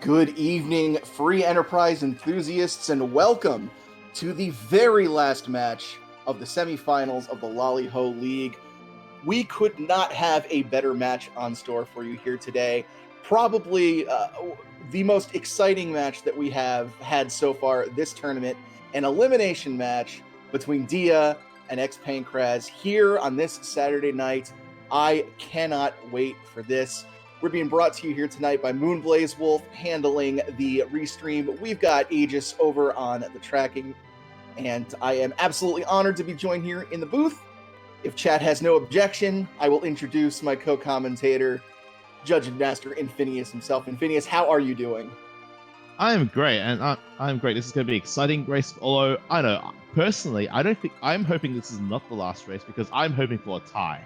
Good evening, free enterprise enthusiasts, and welcome to the very last match of the semifinals of the Lali-Ho League. We could not have a better match on store for you here today. Probably the most exciting match that we have had so far this tournament, an elimination match between Dia and xPankraz here on this Saturday night. I cannot wait for this. We're being brought to you here tonight by Moonblaze Wolf, handling the restream. We've got Aegis over on the tracking, and I am absolutely honored to be joined here in the booth. If chat has no objection, I will introduce my co-commentator, Judge and Master Infinius himself. Infinius, how are you doing? I am great, and I'm great. This is going to be an exciting race. Although I know personally, I'm hoping this is not the last race because I'm hoping for a tie.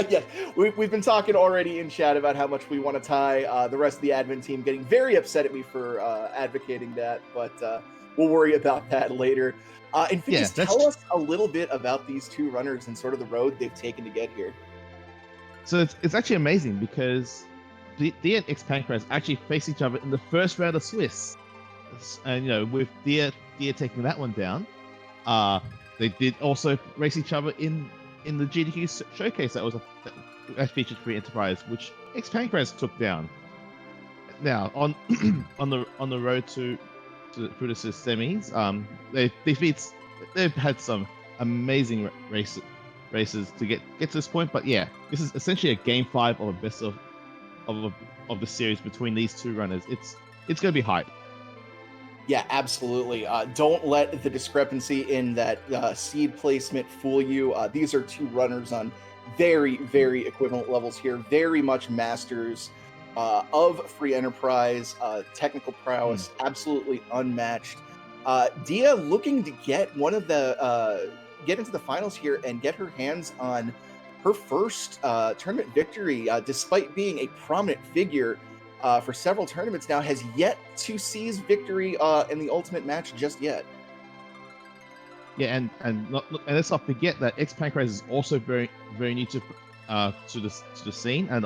Yes, we've been talking already in chat about how much we want to tie. The rest of the admin team getting very upset at me for advocating that, but we'll worry about that later. Infinius, tell us a little bit about these two runners and sort of the road they've taken to get here. So it's actually amazing because Dia and xPankraz actually face each other in the first round of Swiss, and with Dia taking that one down, they did also race each other in the GDQ showcase that featured Free Enterprise, which xPankraz took down. Now on on the road through the semis, they've had some amazing races to get to this point. But yeah, this is essentially a game 5 of a best of the series between these two runners. It's going to be hype. Yeah, absolutely. Don't let the discrepancy in that seed placement fool you. These are two runners on very, very equivalent levels here. Very much masters of Free Enterprise. Technical prowess, absolutely unmatched. Dia looking to get get into the finals here and get her hands on her first tournament victory, despite being a prominent figure for several tournaments now, has yet to seize victory in the ultimate match just yet. Yeah, and let's not forget that xPankraz is also very, very new to the scene, and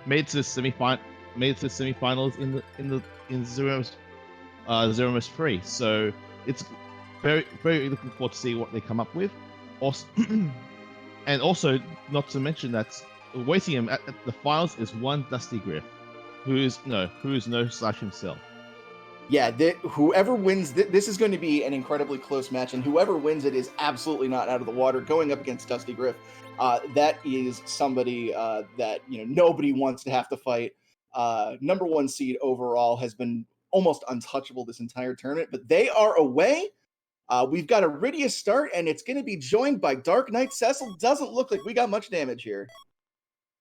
made it to the semifinals in Zero 3. So it's very, very looking forward to see what they come up with. Also, and also not to mention that waiting him at the finals is one Dusty Griff, who is no Slash himself. Yeah, whoever wins, this is going to be an incredibly close match, and whoever wins it is absolutely not out of the water. Going up against Dusty Griff, that is somebody that nobody wants to have to fight. Number 1 seed overall, has been almost untouchable this entire tournament, but they are away. We've got Iridia start, and it's going to be joined by Dark Knight Cecil. Doesn't look like we got much damage here.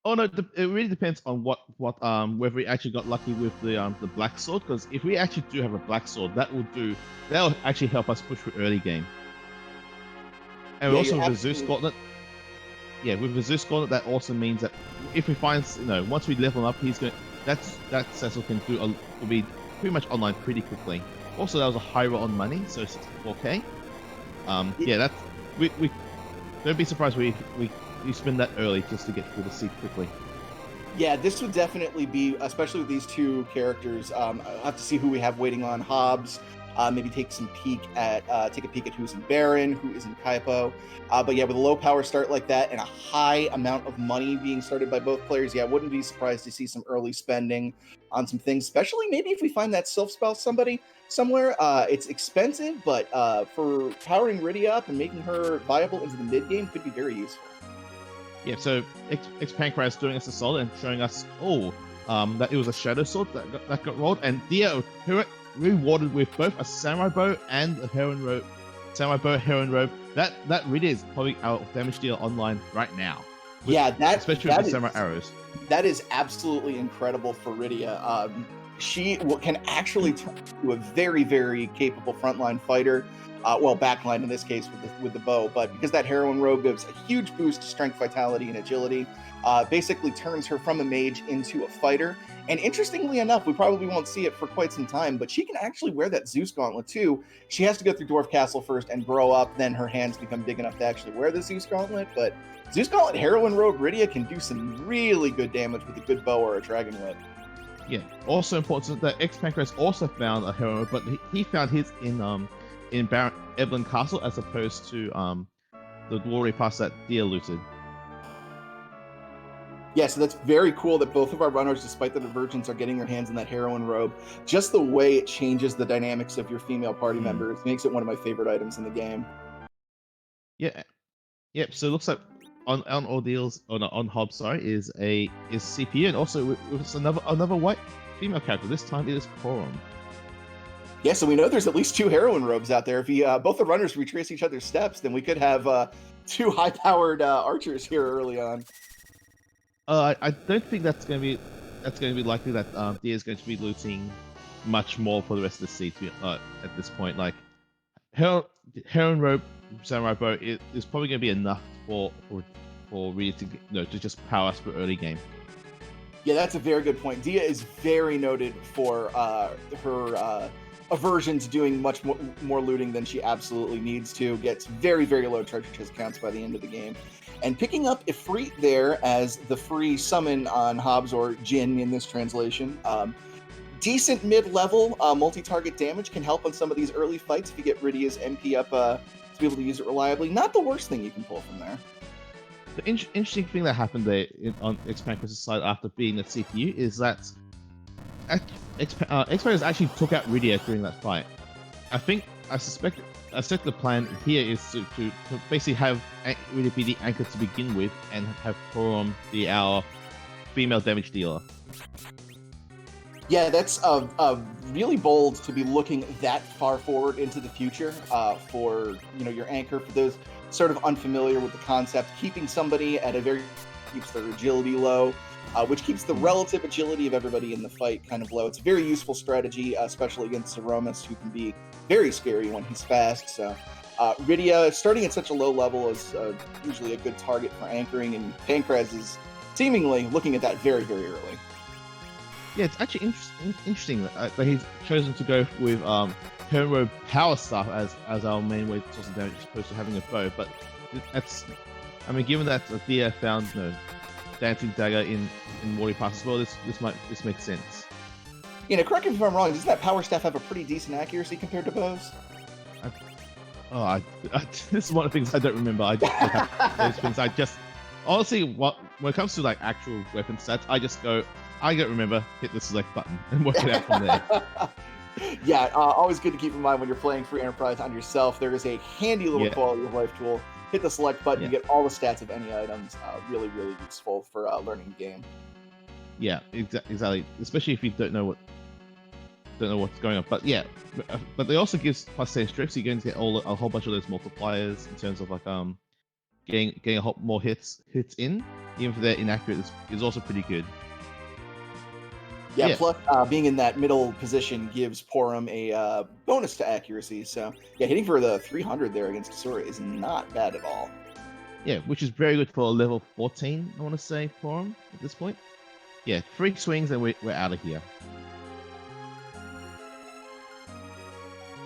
Oh no, it really depends on whether we actually got lucky with the black sword. Because if we actually do have a black sword, that'll actually help us push for early game. And yeah, also with the Zeus Gauntlet. Yeah, with the Zeus Gauntlet, that also means that if we find once we level up, that Cecil can will be pretty much online pretty quickly. Also, that was a high roll on money, so 64k. Yeah, that's we don't be surprised we spin that early just to get through the seat quickly. Yeah, this would definitely be, especially with these two characters. I'll have to see who we have waiting on Hobbs. Maybe take a peek at who's in Baron, who is in Kaipo. But yeah, with a low power start like that and a high amount of money being started by both players, yeah, I wouldn't be surprised to see some early spending on some things, especially maybe if we find that Sylph spell somewhere. It's expensive, but for powering Iridia up and making her viable into the mid game could be very useful. Yeah, so xPankraz doing us a solid and showing us that it was a Shadow Sword that got rolled, and Dia rewarded with both a Samurai Bow and a Heron Robe. Samurai Bow, Heron Robe. That really is probably our damage dealer online right now. Especially with the Samurai Arrows. That is absolutely incredible for Iridia. She can actually turn into a very, very capable frontline fighter. Backline in this case with the bow, but because that Heroine Robe gives a huge boost to strength, vitality, and agility, basically turns her from a mage into a fighter. And interestingly enough, we probably won't see it for quite some time, but she can actually wear that Zeus Gauntlet too. She has to go through Dwarf Castle first and grow up, then her hands become big enough to actually wear the Zeus Gauntlet. But Zeus Gauntlet Heroine Robe Iridia can do some really good damage with a good bow or a Dragon Whip. Yeah. Also important that xPankraz also found a hero, but he found his in Baron Evelyn Castle as opposed to the glory pass that Dia looted. Yeah, so that's very cool that both of our runners, despite the divergence, are getting their hands in that heroine robe. Just the way it changes the dynamics of your female party members makes it one of my favorite items in the game. Yeah. Yep. So it looks like on Ordeals on Hob, sorry, is CPU, and also it's another white female character. This time it is Porom. Yeah, so we know there's at least 2 heroine robes out there. If both the runners retrace each other's steps, then we could have 2 high-powered archers here early on. I don't think that's going to be likely that Dia is going to be looting much more for the rest of the season at this point. Like Heron Rope Samurai Bow is probably going to be enough for Rita to just power us for early game. Yeah, that's a very good point. Dia is very noted for her aversion to doing much more looting than she absolutely needs to. Gets very, very low treasure chest counts by the end of the game. And picking up Ifrit there as the free summon on Hobbs, or Jin in this translation. Decent mid-level multi-target damage can help on some of these early fights if you get Rydia's MP up to be able to use it reliably. Not the worst thing you can pull from there. The interesting thing that happened there on xPankraz's side after being at CPU is that xPankraz actually took out Rydia during that fight. I suspect the plan here is to basically have Rydia be the anchor to begin with, and have Porom be our female damage dealer. Yeah, that's really bold to be looking that far forward into the future for your anchor. For those sort of unfamiliar with the concept, keeping somebody at a very keeps their agility low, which keeps the relative agility of everybody in the fight kind of low. It's a very useful strategy, especially against Zeromus, who can be very scary when he's fast. So Rydia, starting at such a low level, is usually a good target for anchoring, and Pankraz is seemingly looking at that very, very early. Yeah, it's actually interesting that he's chosen to go with Hero Power Staff as our main way to toss damage, as opposed to having a bow. But given that Dia found Dancing Dagger in Morty Pass as well, this makes sense. Correct me if I'm wrong, doesn't that Power Staff have a pretty decent accuracy compared to bows? This is one of the things I don't remember. Those things honestly, when it comes to like actual weapon stats, I don't remember, hit the select button and work it out from there. Yeah, always good to keep in mind when you're playing free Enterprise on yourself. There is a handy little quality of life tool. Hit the select button, you get all the stats of any items. Really, really useful for learning the game. Yeah, exactly. Especially if you don't know what's going on. But yeah, but they also gives plus 10 strength, so you're going to get a whole bunch of those multipliers in terms of like getting a whole more hits in, even if they're inaccurate, is also pretty good. Yeah, plus being in that middle position gives Porom a bonus to accuracy. So yeah, hitting for the 300 there against Kasura is not bad at all. Yeah, which is very good for a level 14, I want to say, Porom at this point. Yeah, 3 swings and we're out of here.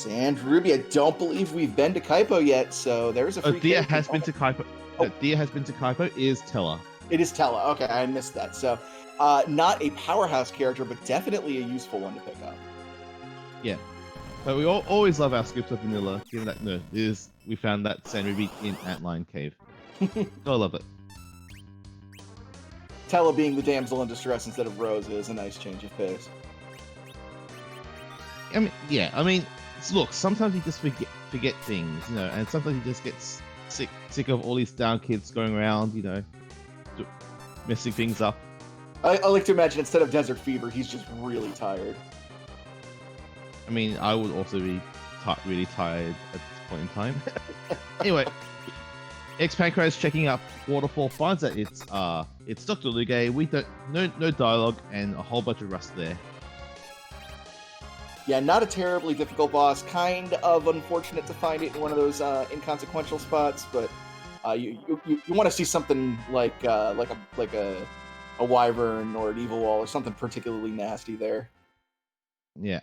And Ruby, I don't believe we've been to Kaipo yet, so there's a free Dia has been to Kaipo. Dia has been to Kaipo is Tella. It is Tella. Okay, I missed that. So not a powerhouse character, but definitely a useful one to pick up. Yeah. But we always love our scripts of vanilla, given that we found that Sand Ruby in Antlion Cave. I love it. Tella being the damsel in distress instead of Rose is a nice change of pace. Look, sometimes you just forget things, and sometimes you just get sick of all these down kids going around, messing things up. I like to imagine instead of Desert Fever, he's just really tired. I would also be really tired at this point in time. Anyway, xPankraz checking up Waterfall finds that it's Dr. Luge. We don't no dialogue and a whole bunch of rust there. Yeah, not a terribly difficult boss. Kind of unfortunate to find it in one of those inconsequential spots, but you want to see something like a wyvern or an evil wall or something particularly nasty there. Yeah.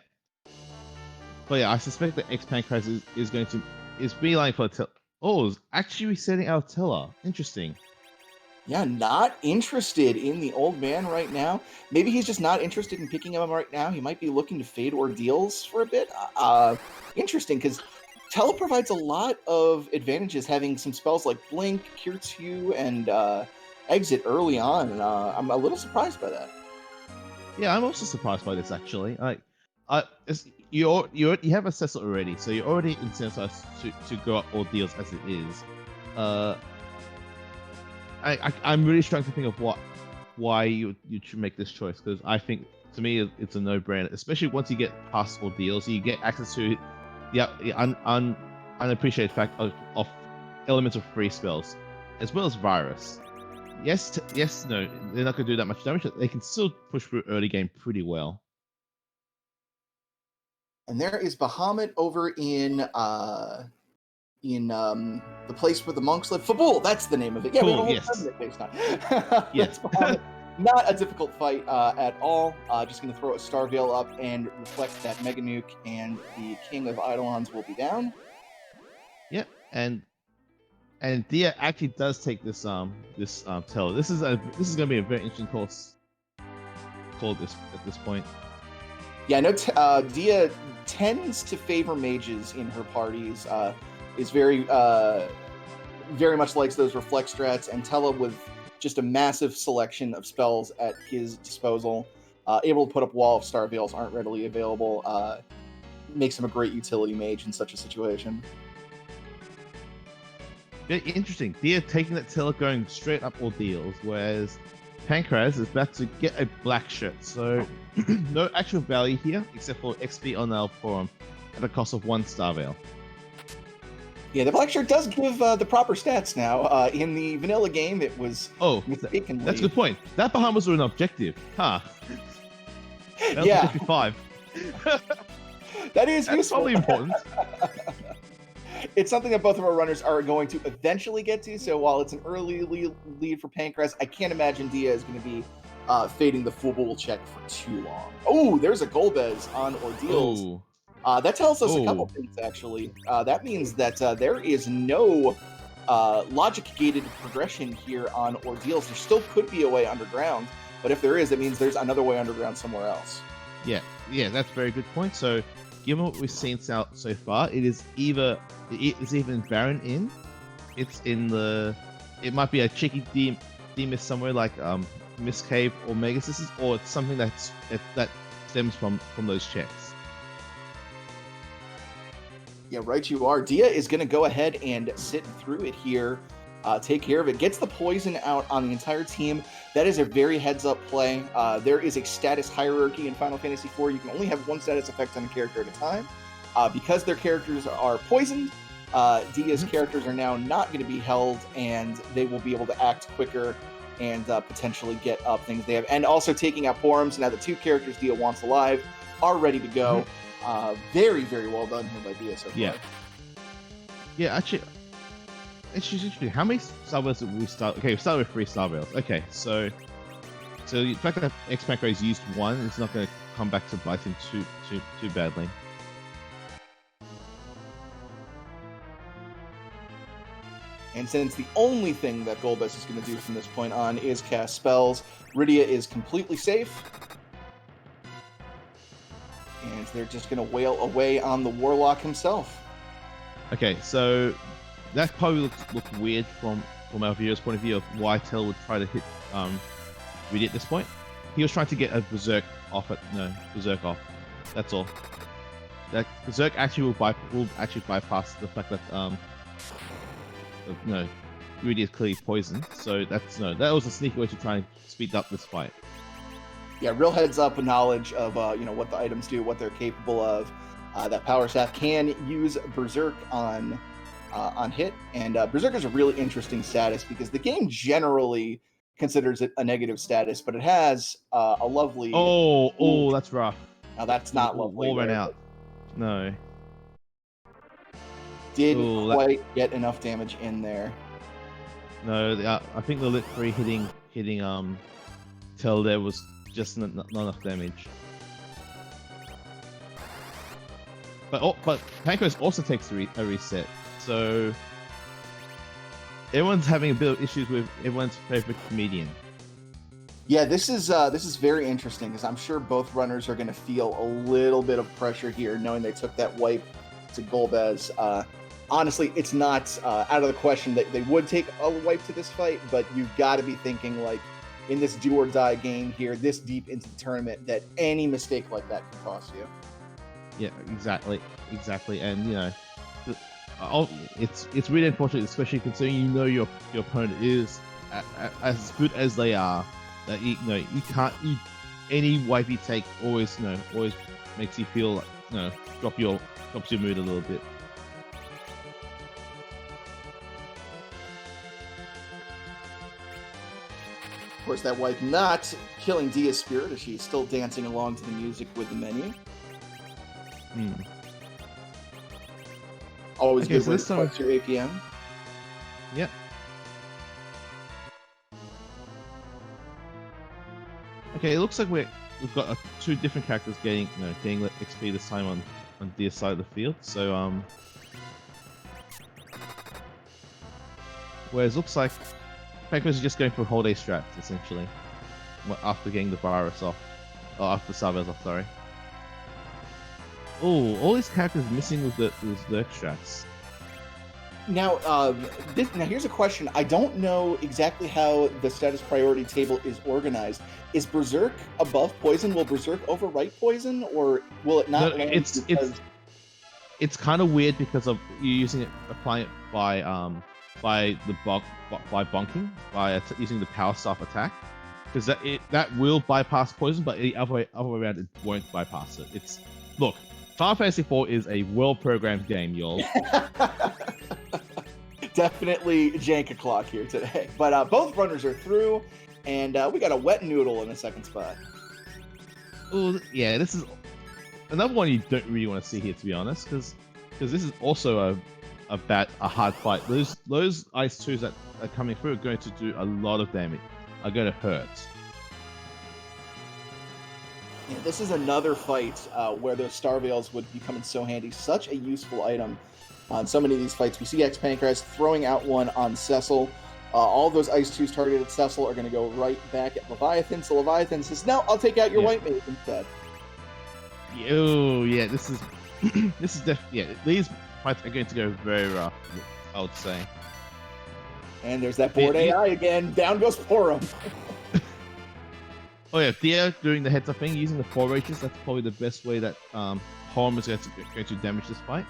But yeah, I suspect that xPankraz is beeline for Tella. Oh, it's actually resetting our Tella. Interesting. Yeah, not interested in the old man right now. Maybe he's just not interested in picking him right now. He might be looking to fade ordeals for a bit. Interesting, because Tele provides a lot of advantages, having some spells like Blink, Cure 2, and Exit early on. And I'm a little surprised by that. Yeah, I'm also surprised by this actually. You have a Cecil already, so you're already incentivized to go up ordeals as it is. I'm really struggling to think of why you should make this choice, because I think to me it's a no-brainer, especially once you get past ordeals, you get access to the unappreciated fact of elemental free spells as well as virus. Yes, no, they're not going to do that much damage, but they can still push through early game pretty well. And there is Bahamut over in the place where the monks live. Fabul, that's the name of it. Yeah, we have a whole tournament based on. Yes. Bahamut. Not a difficult fight at all. Just going to throw a Star Veil up and reflect that Mega Nuke, and the King of Eidolons will be down. Yep, and Dia actually does take this tell. This is going to be a very interesting call at this point. Yeah, I know Dia tends to favor mages in her parties. Is very much likes those reflect strats, and Tella with just a massive selection of spells at his disposal, able to put up wall if Star Veils aren't readily available, makes him a great utility mage in such a situation. Very interesting. Dia taking that Tella going straight up ordeals, whereas Pankraz is about to get a black shirt, so no actual value here except for XP on our forum at a cost of 1 Star Veil. Yeah, the black shirt does give the proper stats now. In the vanilla game, it was mistakenly... That's a good point. That Bahamas were an objective, huh? That was 55. That is That's useful. probably important. It's something that both of our runners are going to eventually get to, so while it's an early lead for Pankraz, I can't imagine Dia is going to be fading the Fubul check for too long. Oh, there's a Golbez on Ordeals. Ooh. That tells us a couple things, actually. That means that there is no logic-gated progression here on Ordeals. There still could be a way underground, but if there is, it means there's another way underground somewhere else. Yeah, that's a very good point. So, given what we've seen so far, it's even Baron in. It's in the. It might be a cheeky Demis somewhere like Mist Cave or Mega Sisters, or it's something that stems from those checks. Yeah, right you are. Dia is going to go ahead and sit through it here, take care of it. Gets the poison out on the entire team. That is a very heads-up play. There is a status hierarchy in Final Fantasy IV. You can only have 1 status effect on a character at a time. Because their characters are poisoned, Dia's characters are now not going to be held, and they will be able to act quicker and potentially get up things they have. And also taking out forums. Now the 2 characters Dia wants alive are ready to go. Very, very well done here by Dia so far. Yeah, actually, it's just interesting. How many Star Veils did we start? Okay, we started with 3 Star Veils. Okay, so the fact that xPankraz used 1, it's not going to come back to bite him too badly. And since the only thing that Golbez is going to do from this point on is cast spells, Rydia is completely safe. And they're just going to wail away on the Warlock himself. Okay, so that probably looks weird from our viewer's point of view of why Tell would try to hit Rydia at this point. He was trying to get a Berserk off. Berserk off. That's all. That Berserk actually will actually bypass the fact that Rydia is clearly poisoned. So that was a sneaky way to try and speed up this fight. Yeah, real heads up knowledge of what the items do, what they're capable of. That Power Staff can use Berserk on hit, and Berserk is a really interesting status because the game generally considers it a negative status, but it has a lovely. Oh, that's rough. Now that's not lovely. All ran out. No. Didn't quite get enough damage in there. No, I think the Lit 3 hitting Tell there was just not enough damage. But Pankraz also takes a reset, so everyone's having a bit of issues with everyone's favorite comedian. Yeah, this is very interesting because I'm sure both runners are going to feel a little bit of pressure here, knowing they took that wipe to Golbez. Honestly, it's not out of the question that they would take a wipe to this fight, but you've got to be thinking like in this do or die game here, this deep into the tournament, that any mistake like that can cost you. Yeah, exactly, and you know, it's really unfortunate, especially considering you know your opponent is as good as they are. That you know you can't any wipe you take always makes you feel like drops your mood a little bit. Of course, that wipe not killing Dia's spirit as she's still dancing along to the music with the menu. Always okay, good so way to flex your APM. Yep. Okay, it looks like we've got two different characters getting XP this time on Dia's side of the field. So whereas looks like FF4FE is just going for holiday strats essentially after getting the virus off, or after Savez off. Sorry. Oh, all these characters missing with the lurk strats. Now, now here's a question. I don't know exactly how the status priority table is organized. Is Berserk above Poison? Will Berserk overwrite Poison, or will it not? No, it's kind of weird because of you using it, applying it by bonking, by using the power staff attack, because that will bypass Poison, but the other way around it won't bypass it. Look, Final Fantasy IV is a well-programmed game, y'all. Definitely jank o'clock here today. But both runners are through, and we got a wet noodle in the second spot. Oh, yeah, this is another one you don't really want to see here, to be honest, because this is also a hard fight. Those ice 2s that are coming through are going to do a lot of damage, are going to hurt. Yeah, this is another fight where those Star Veils would become so handy. Such a useful item on so many of these fights. We see xPankraz throwing out one on Cecil. All those Ice 2s targeted at Cecil are going to go right back at Leviathan. So Leviathan says, no, I'll take out your White Mage instead. Oh, yeah, this is these fights are going to go very rough, I would say. And there's that board AI again. Down goes Porum. Oh yeah, Dia doing the heads up thing, using the 4 rages. That's probably the best way that Porum is going to damage this fight.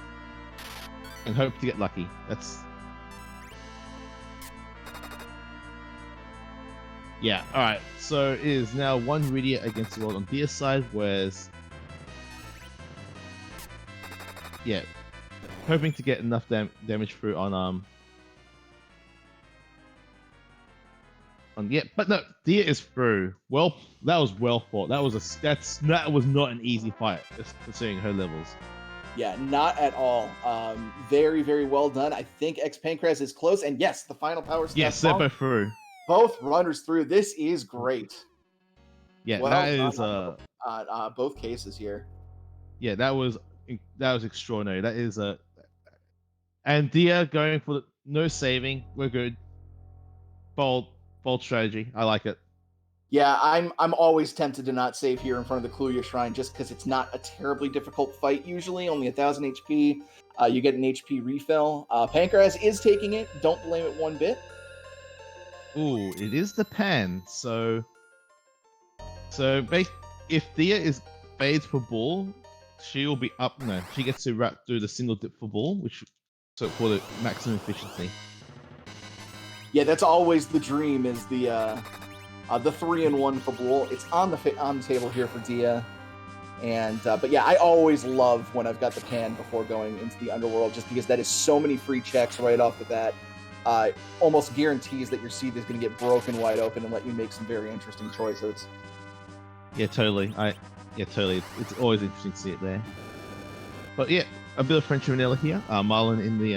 And hope to get lucky. That's... Yeah, alright. So it is now one Rydia against the world on Dia's side, whereas... Yeah. Hoping to get enough damage through on... Yeah, but no, Dia is through. Well, that was well fought. That was not an easy fight, considering her levels. Yeah, not at all. Very, very well done. I think xPankraz is close, and yes, the final power step. Yes, they're both through. Both runners through. This is great. Yeah, well, that is both cases here. Yeah, that was extraordinary. That is and Dia going for no saving. We're good. Bold strategy. I like it. Yeah, I'm always tempted to not save here in front of the Kluya Shrine just because it's not a terribly difficult fight usually, only 1,000 HP. You get an HP refill. Pankraz is taking it. Don't blame it one bit. Ooh, it is the pan. So if Dia fades for ball, she will be up. No, she gets to do the single dip for ball, which for the maximum efficiency. Yeah, that's always the dream. Is the 3-in-1 for Bull. It's on the table here for Dia. And but yeah, I always love when I've got the pan before going into the underworld, just because that is so many free checks right off the bat. Almost guarantees that your seed is going to get broken wide open and let you make some very interesting choices. Yeah, totally. Totally. It's always interesting to see it there. But yeah, a bit of French vanilla here. Marlon in the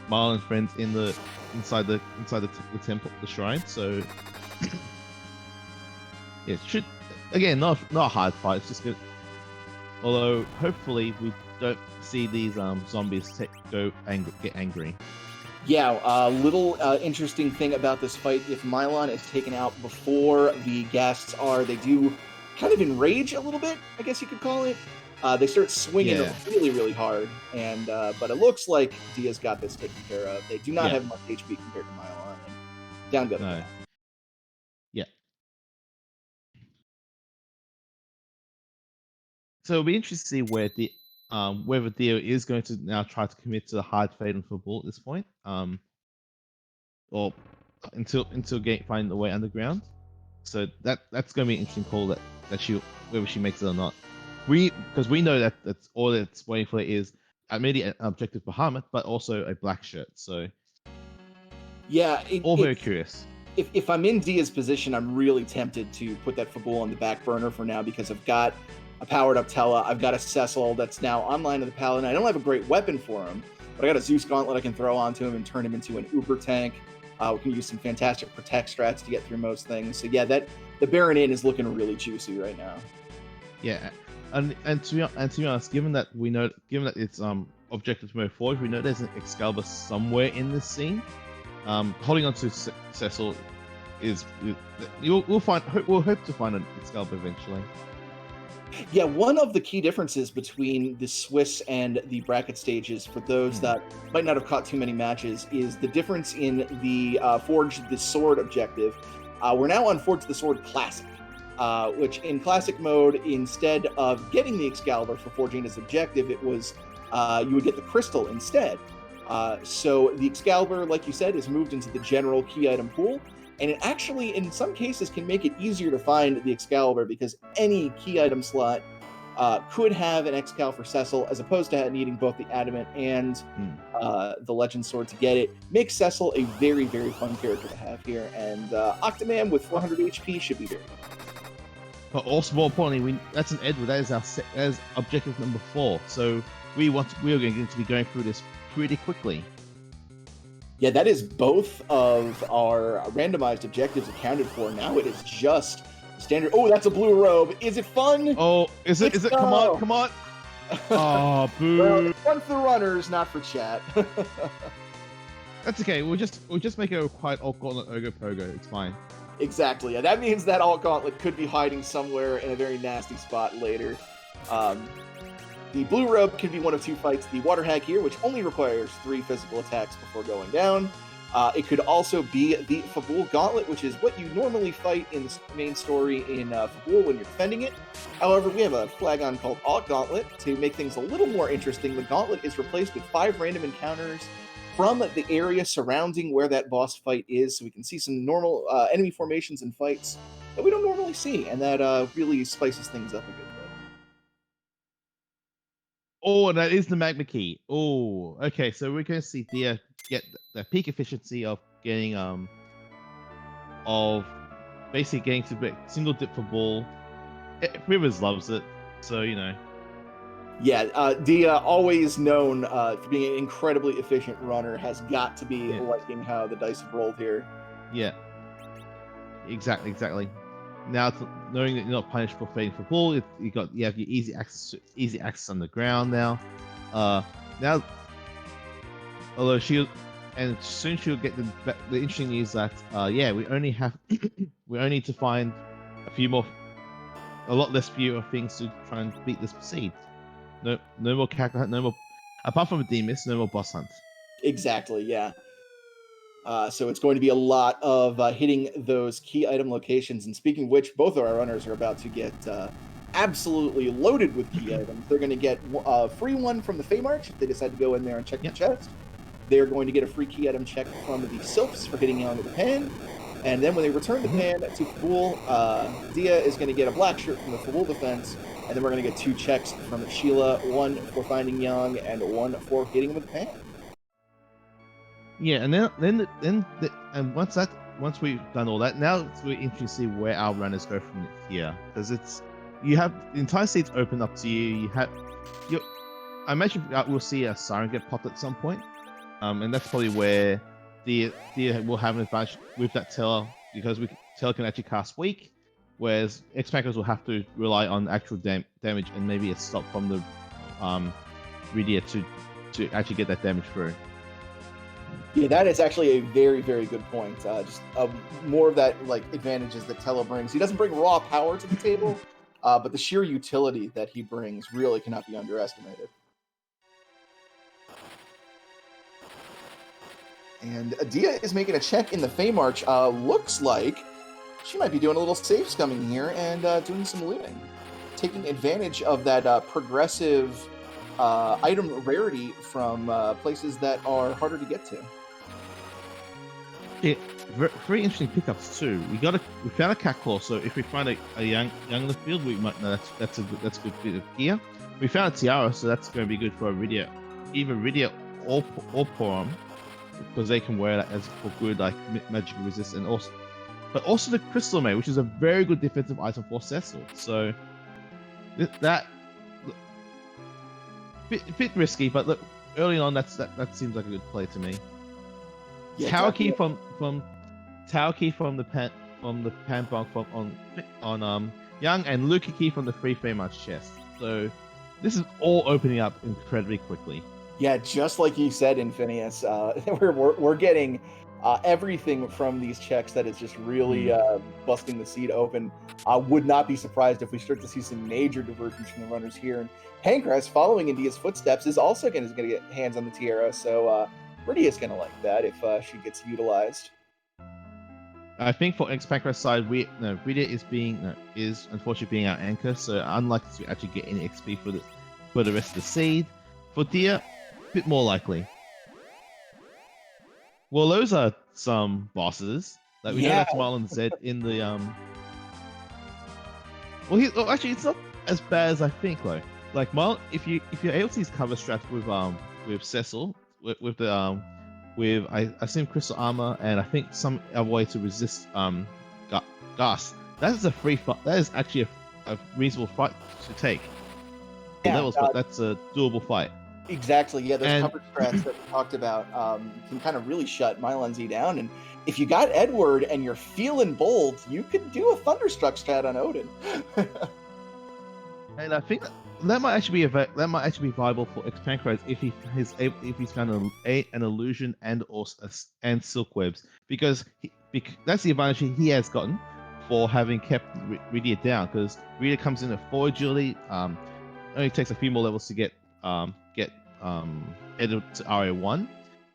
Marlon and friends inside the temple, the shrine. So yeah, it should again not a hard fight. It's just good. Although hopefully we don't see these zombies get angry. Yeah, a little interesting thing about this fight, if Mylon is taken out before the guests are, they do kind of enrage a little bit, I guess you could call it. They start swinging Yeah. really, really hard, and but it looks like Dia's got this taken care of. They do not Yeah. have much HP compared to Mylon, and down go the No. cat. Yeah. So it'll be interesting to see where the whether Dio is going to now try to commit to the hard fade on football at this point, or until find the way underground. So that's going to be an interesting call that she whether she makes it or not. Because we know that that's all that's waiting for is immediate objective Bahamut, but also a black shirt. So Yeah, all very curious. if I'm in Dia's position, I'm really tempted to put that Fabul on the back burner for now because I've got a powered up Tella. I've got a Cecil that's now online to the Paladin. I don't have a great weapon for him, but I got a Zeus Gauntlet I can throw onto him and turn him into an Uber tank. We can use some fantastic protect strats to get through most things. So yeah, that the Baron in is looking really juicy right now. Yeah, and to be honest, given that it's objective to move forward, we know there's an Excalibur somewhere in this scene. Holding on to Cecil is we'll hope to find an Excalibur eventually. Yeah, one of the key differences between the Swiss and the bracket stages, for those that might not have caught too many matches, is the difference in the Forge the Sword objective. We're now on Forge the Sword Classic, which in Classic mode, instead of getting the Excalibur for forging his objective, it was you would get the Crystal instead. So the Excalibur, like you said, is moved into the general key item pool, and it actually, in some cases, can make it easier to find the Excalibur because any key item slot could have an Excal for Cecil, as opposed to needing both the Adamant and the Legend Sword to get it. Makes Cecil a very, very fun character to have here, and Octoman with 400 HP should be very good. But also, more importantly, that's an Edward. That is objective number 4. So we are going to be going through this pretty quickly. Yeah, that is both of our randomized objectives accounted for. Now it is just standard. Oh, that's a blue robe. Is it fun? Oh, is it? Is it? Come on. Oh, boo. Well, it's fun for runners, not for chat. That's okay. We'll just make it a quiet alt gauntlet Ogopogo. It's fine. Exactly. Yeah, that means that alt gauntlet could be hiding somewhere in a very nasty spot later. The blue robe can be one of two fights. The water hag here, which only requires 3 physical attacks before going down. It could also be the Fabul Gauntlet, which is what you normally fight in the main story in Fabul when you're defending it. However, we have a flag-on called Alt Gauntlet. To make things a little more interesting, the Gauntlet is replaced with 5 random encounters from the area surrounding where that boss fight is, so we can see some normal enemy formations and fights that we don't normally see, and that really spices things up a good bit. Oh, that is the magma key. Oh, okay. So we're going to see Dia get the peak efficiency of getting of basically getting to single dip for ball. Rivers loves it, so you know. Yeah, Dia, always known for being an incredibly efficient runner, has got to be liking how the dice have rolled here. Yeah, exactly. Now, knowing that you're not punished for fading for ball, you have your easy access on the ground now. Now, although soon she'll get the interesting news that we only need to find a lot less fewer things to try and beat this seed. No more character hunt, no more, apart from a Demus, no more boss hunt. Exactly, yeah. So it's going to be a lot of hitting those key item locations. And speaking of which, both of our runners are about to get absolutely loaded with key items. They're going to get a free one from the Feymarch if they decide to go in there and check the chest. They're going to get a free key item check from the Sylphs for hitting onto the pan. And then when they return the pan to Fabul, Dia is going to get a black shirt from the Fabul defense. And then we're going to get 2 checks from Sheila, 1 for finding Young and 1 for hitting with the pan. Yeah, and then once we've done all that, now it's really interesting to see where our runners go from here, because you have the entire seat's open up to you. I imagine we'll see a Siren get popped at some point, and that's probably where the will have an advantage with that Teller, because Teller can actually cast weak, whereas xPankraz will have to rely on actual damage and maybe a stop from the Rydia to actually get that damage through. Yeah, that is actually a very, very good point. Just more of that like advantages that Tello brings. He doesn't bring raw power to the table, but the sheer utility that he brings really cannot be underestimated. And Adia is making a check in the Feymarch. Looks like she might be doing a little safe scumming here and doing some looting, taking advantage of that progressive item rarity from places that are harder to get to. Yeah, very interesting pickups too. We found a cat claw, so if we find a young in the field, we might know that's a good bit of gear. We found a tiara, so that's going to be good for Iridia, either Iridia or Porom, because they can wear that as for good like magical resist, and also the Crystal Mate, which is a very good defensive item for Cecil. So that bit risky, but look, early on that seems like a good play to me. Yeah, Tower key from Tower key from the Panbonk on Young, and Luca key from the Free Feymarch chest. So this is all opening up incredibly quickly. Yeah, just like you said, Infinius, we're getting everything from these checks that is just really busting the seed open. I would not be surprised if we start to see some major divergence from the runners here. And Pankraz, following India's footsteps, is also going to get hands on the tiara. So Rydia's going to like that if she gets utilized. I think for xPankraz side, Rydia is unfortunately being our anchor, so unlikely to actually get any XP for the rest of the seed. For Dia, a bit more likely. Well, those are some bosses. Like we know that's Marlon Z in the Well, actually, it's not as bad as I think though. Like Marlon, if you're able to use cover straps with Cecil, with I assume crystal armor, and I think some other way to resist gas. That is a free fight. That is actually a reasonable fight to take. Yeah, levels, but that's a doable fight. Exactly. Yeah, those cover strats that we talked about can kind of really shut Mylon Z down. And if you got Edward and you're feeling bold, you could do a Thunderstruck strat on Odin. And I think that might actually be viable for xPankraz if he's found an illusion and silk webs, because that's the advantage he has gotten for having kept Rydia down, because Rydia comes in at 4 agility, only takes a few more levels to get headed to RA1.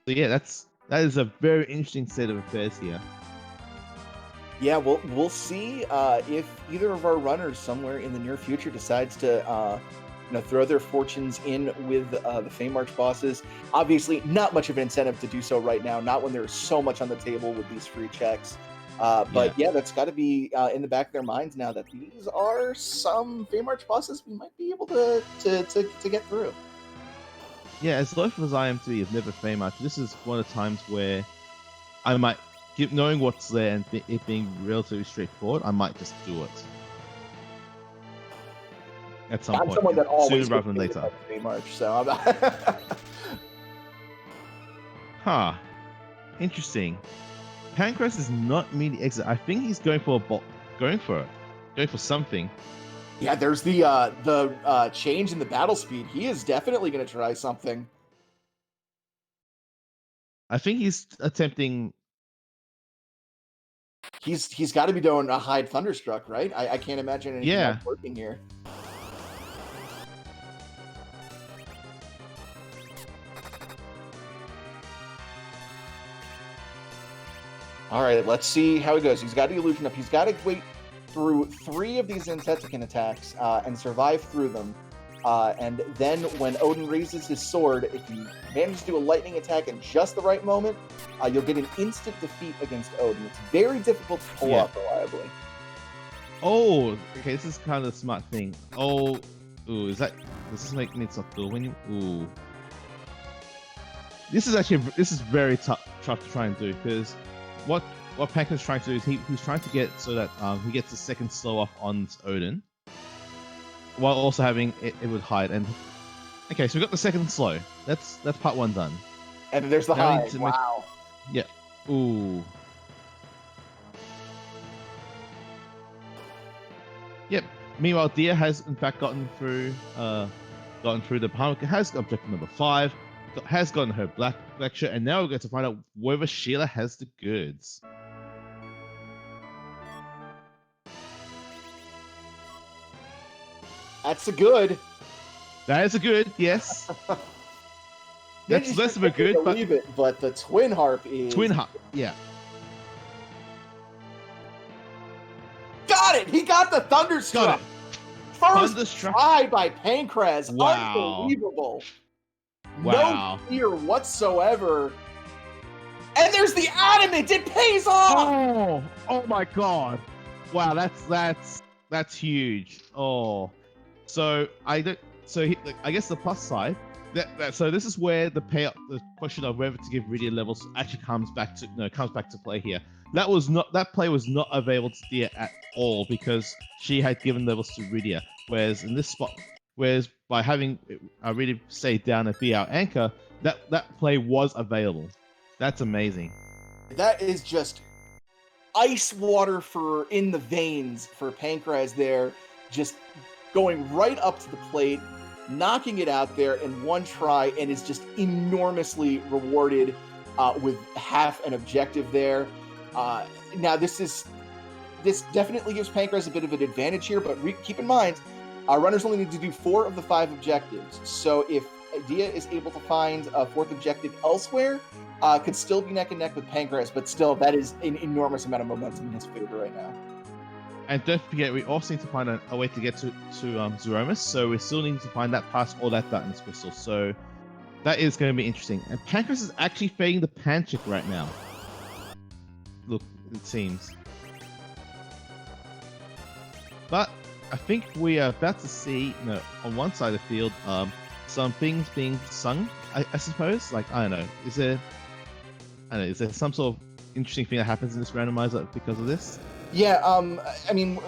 So yeah, that is a very interesting set of affairs here. Yeah, we'll see if either of our runners somewhere in the near future decides to throw their fortunes in with the Feymarch bosses. Obviously, not much of an incentive to do so right now, not when there's so much on the table with these free checks. But yeah, that's got to be in the back of their minds now that these are some Feymarch bosses we might be able to get through. Yeah, as loath as I am to be of never Feymarch, this is one of the times where I might, knowing what's there and it being relatively straightforward, I might just do it. At some point, someone that always sooner rather than later. Feymarch, so I'm not... Huh. Interesting. Pankraz is not immediately exit. I think he's going for something. Yeah, there's the change in the battle speed. He is definitely going to try something. I think he's attempting. He's got to be doing a hide Thunderstruck, right? I can't imagine anything else working here. All right, let's see how it goes. He's got the illusion up. He's got to wait through 3 of these Insetican attacks and survive through them. And then when Odin raises his sword, if you manage to do a lightning attack in just the right moment, you'll get an instant defeat against Odin. It's very difficult to pull off reliably. Oh, okay, this is kind of a smart thing. Oh, ooh, does this make me stop when you? Ooh, this is very tough to try and do, because what Pankraz is trying to do is he's trying to get so that he gets a second slow off on Odin, while also having it would hide. And okay, so we got the second slow. That's part 1 done. And then there's the hide. Wow. Yeah. Ooh. Yep. Meanwhile, Dia has in fact gotten through the has objective number 5, has gotten her black shirt, and now we're going to find out whether Sheila has the goods. That's a good. That is a good, yes. That's less of a good, but believe it. But the twin harp is yeah. Got it. He got the thunderstruck. Got it. First Thunderstruck. try by FF4FE. Wow. Unbelievable. Wow. No fear whatsoever. And there's the adamant. It pays off. Oh my God! Wow, that's huge. Oh, so I don't. So I guess the plus side. So this is where the question of whether to give Rydia levels actually comes back to play here. That play was not available to Dia at all because she had given levels to Rydia. Whereas in this spot, by having Rydia stay down and be our anchor, that play was available. That's amazing. That is just ice water in the veins for FF4FE there, just going right up to the plate, knocking it out there in one try, and is just enormously rewarded with half an objective there. Now this definitely gives FF4FE a bit of an advantage here, but keep in mind, our runners only need to do 4 of the 5 objectives. So if Dia is able to find a 4th objective elsewhere, could still be neck and neck with FF4FE, but still, that is an enormous amount of momentum in his favor right now. And don't forget, we also need to find a way to get to Zeromus, so we still need to find that past all that darkness crystal. So that is going to be interesting. And FF4FE is actually fading the Panchik right now. Look, it seems. But I think we are about to see, on one side of the field, some things being sung. I suppose, like I don't know, is there some sort of interesting thing that happens in this randomizer because of this? Yeah, I mean,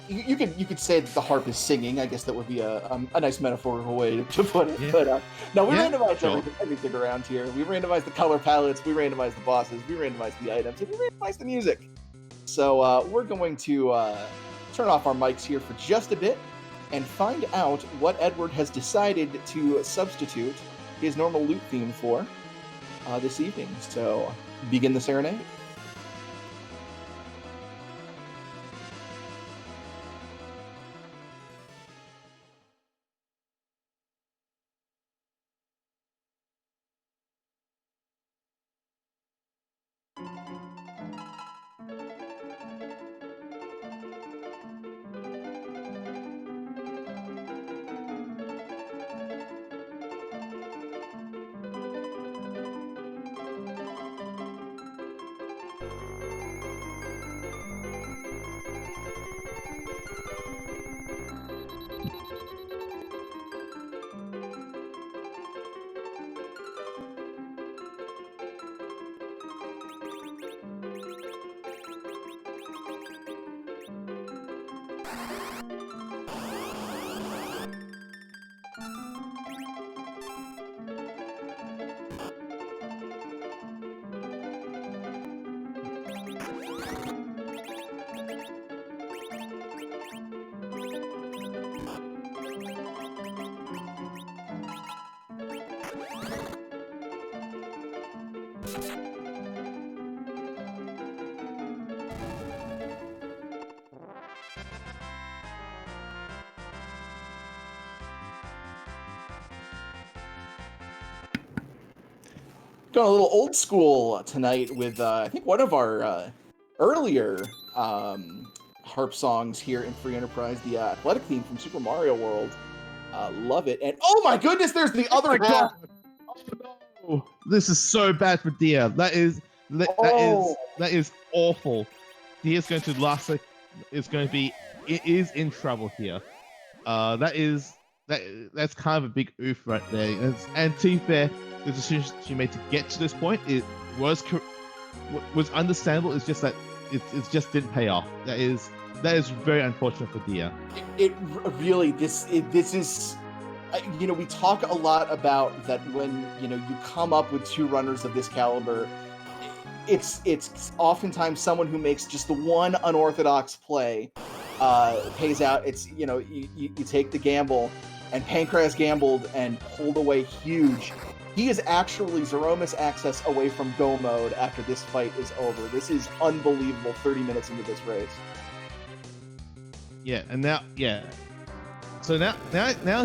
you could say that the harp is singing. I guess that would be a nice metaphorical way to put it. Yeah. But no, we randomize everything around here. We randomize the color palettes, we randomize the bosses, we randomize the items, and we randomize the music. So we're going to turn off our mics here for just a bit and find out what Edward has decided to substitute his normal loot theme for this evening. So begin the serenade. Going a little old school tonight with I think one of our earlier harp songs here in Free Enterprise, the athletic theme from Super Mario World. Love it. And oh my goodness, there's the other half. Oh no! This is so bad for Dia. That is awful. Dia's going to last. It is in trouble here. That's kind of a big oof right there. And to be fair, the decision she made to get to this point was understandable. It's just that it just didn't pay off. That is very unfortunate for Dia. It really this is, we talk a lot about that when you come up with 2 runners of this caliber. It's oftentimes someone who makes just the one unorthodox play pays out. It's you take the gamble, and FF4FE gambled and pulled away huge He is actually Zeromus access away from go mode after this fight is over. This is unbelievable 30 minutes into this race. Yeah, and now, yeah. So now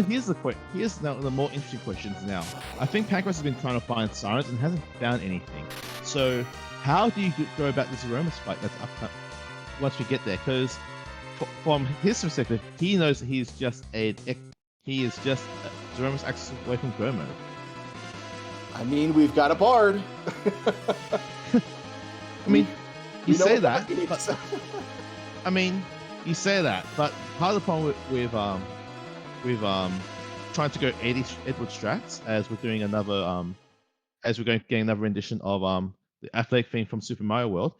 here's the more interesting questions now. I think Pankraz has been trying to find silence and hasn't found anything. So how do you go about this Zeromus fight that's up once we get there? Because from his perspective, he knows that he is just Zeromus access away from go mode. I mean, we've got a bard. I mean, you say that, but, I mean, you say that, but part of the problem with trying to go Edward strats as we're doing another as we're going to get another rendition of the athletic theme from Super Mario World.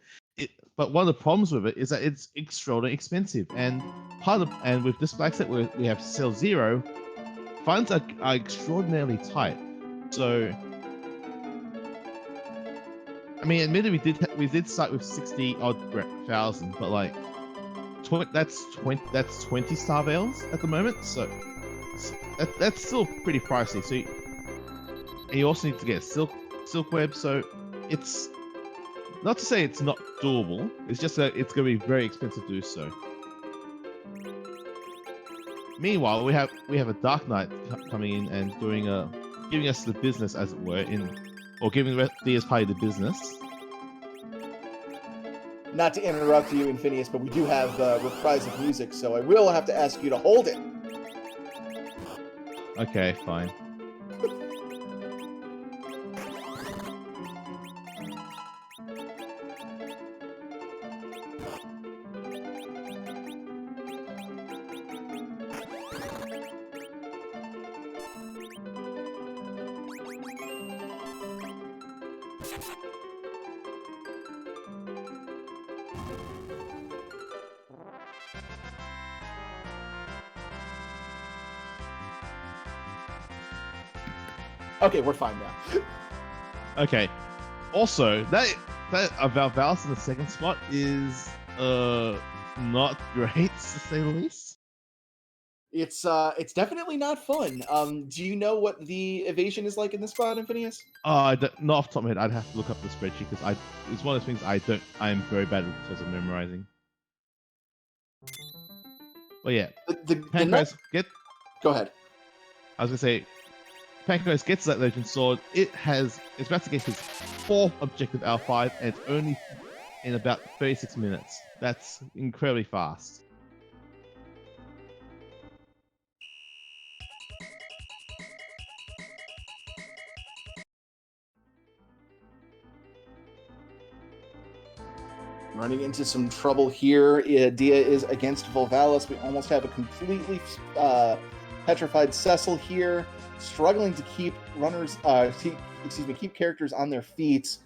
But one of the problems with it is that it's extraordinarily expensive, and with this black set where we have Cell Zero, funds are extraordinarily tight. So, I mean, admittedly, we did start with 60 odd thousand, but like that's 20 star veils at the moment. So that's still pretty pricey. So and you also need to get silk web. So it's not to say it's not doable. It's just that it's going to be very expensive to do so. Meanwhile, we have a Dark Knight coming in and giving us the business, as it were, or giving the DS Party the business. Not to interrupt you, Infinius, but we do have reprise of music, so I will have to ask you to hold it. Okay, fine. Okay, we're fine now. Okay. Also, that Valvalis in the second spot is not great, to say the least. It's definitely not fun. Do you know what the evasion is like in this spot, Infinius? Not off the top of my head. I'd have to look up the spreadsheet because it's one of those things I am very bad with in terms of memorizing. Well, yeah. Pankraz, Go ahead. I was gonna say, Pankraz gets that Legend Sword. It's about to get his 4th objective out of 5, and it's only in about 36 minutes. That's incredibly fast. Running into some trouble here. Dia is against Volvalis. We almost have a completely petrified Cecil here, struggling to keep keep characters on their feet.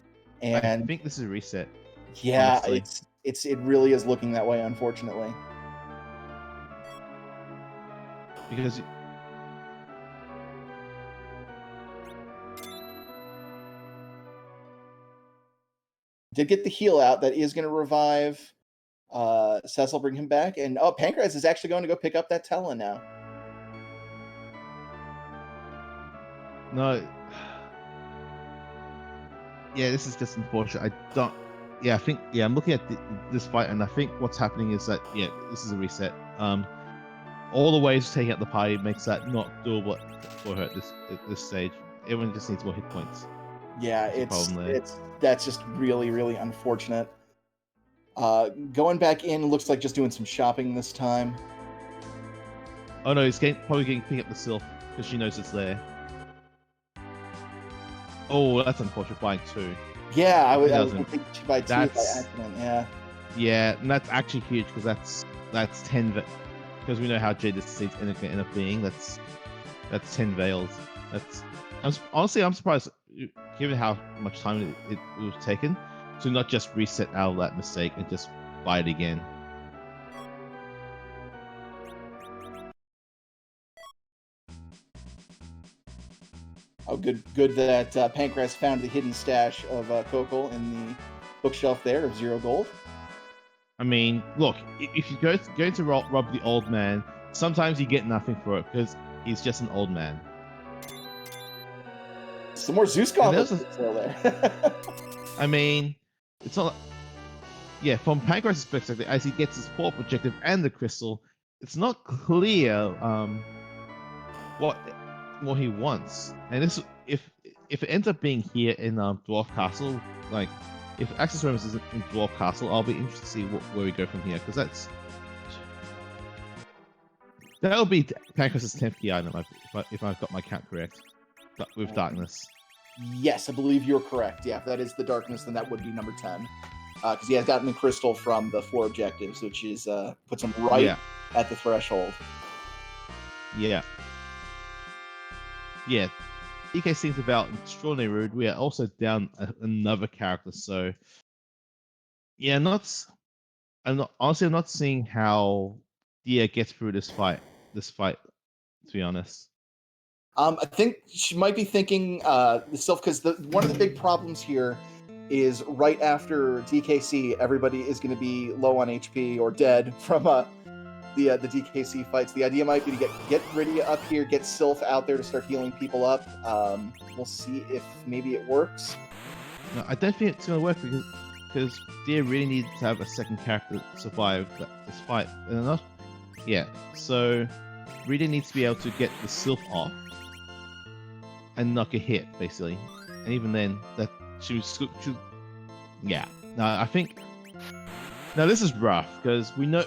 And I think this is a reset. Yeah, honestly. It really is looking that way, unfortunately. Because did get the heal out. That is going to revive Cecil, bring him back. And Pankraz is actually going to go pick up that Talon now. No. Yeah, this is just unfortunate. I'm looking at this fight, and I think what's happening is that, this is a reset. All the ways to take out the party makes that not doable for her at this stage. Everyone just needs more hit points. Yeah, that's just really, really unfortunate. Going back in looks like just doing some shopping this time. Oh no, he's probably getting pick up the Sylph because she knows it's there. Oh, that's unfortunate. Buying 2. Yeah, I was thinking she buy 2 by accident. Yeah. Yeah, and that's actually huge because that's 10. Because we know how Jade this seed's end up being. That's 10 veils. I'm surprised, given how much time it was taken, to not just reset out of that mistake and just buy it again. Oh, good that Pankraz found the hidden stash of Kokol in the bookshelf there of 0 gold. I mean, look, if you go to rob the old man, sometimes you get nothing for it because he's just an old man. Some more Zeus gauntlets still there. I mean, it's not. Yeah, from Pankraz's perspective, as he gets his fourth objective and the crystal, it's not clear what he wants. And this, if it ends up being here in Dwarf Castle, like if Access Rooms is in Dwarf Castle, I'll be interested to see where we go from here, because that'll be Pankraz's 10th key item if I've got my count correct, but with darkness. Yes, I believe you're correct. Yeah, if that is the darkness, then that would be number 10. Because he has gotten the crystal from the 4 objectives, which is puts him right at the threshold. Yeah. Yeah. DK seems about extraordinarily rude. We are also down another character, so yeah, I'm not seeing how Dia gets through this fight, to be honest. I think she might be thinking self, because one of the big problems here is right after DKC, everybody is going to be low on HP or dead from the DKC fights. The idea might be to get Rydia up here, get Sylph out there to start healing people up. We'll see if maybe it works. No, I don't think it's going to work because Dia really needs to have a second character to survive this fight. So Rydia needs to be able to get the Sylph off and not get hit, basically. And even then, that she yeah. No, I think. Now this is rough because we know.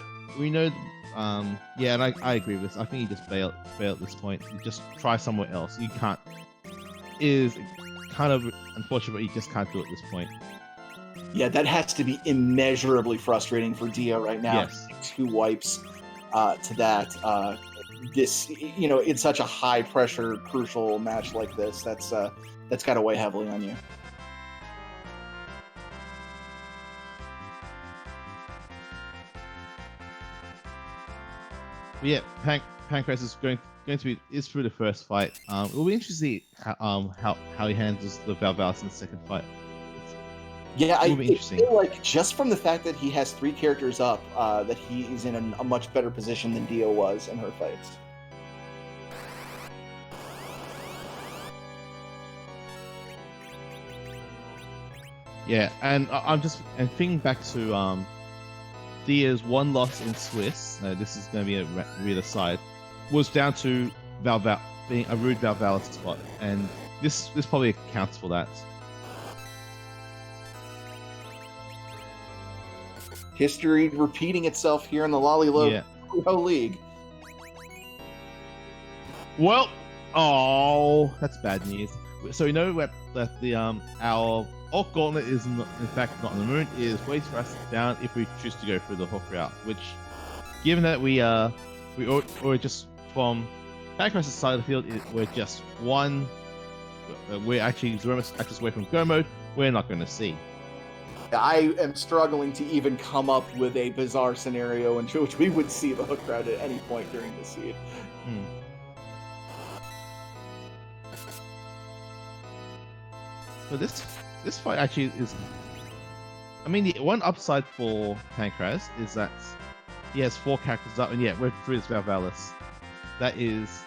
Yeah, and I agree with this. I think you just fail at this point. You just try somewhere else. You can't. It is kind of unfortunate, but you just can't do it at this point. Yeah, that has to be immeasurably frustrating for Dia right now. Yes. 2 wipes to that. This, in such a high pressure, crucial match like this, that's got to weigh heavily on you. Yeah, Pankraz is going to be through the first fight. It'll be interesting how he handles the Valvalis in the second fight. Yeah, I feel like just from the fact that he has 3 characters up, that he is in a much better position than Dio was in her fights. Yeah, and I'm thinking back to Dia's one loss in Swiss. This is going to be a real aside. Was down to being a rude Valvalis spot, and this probably accounts for that. History repeating itself here in the Lali-Ho League. Well, that's bad news. So we know that our Orc Gauntlet is in fact not on the moon. It is waits for us down if we choose to go through the hook route. Which, given that we're just from Pankraz's side of the field, we're just one. We're actually access away from go mode. We're not going to see. I am struggling to even come up with a bizarre scenario in which we would see the hook route at any point during the seed. But this fight actually is. I mean, the one upside for Pankraz is that he has 4 characters up, and we're through this Valvalis. That is.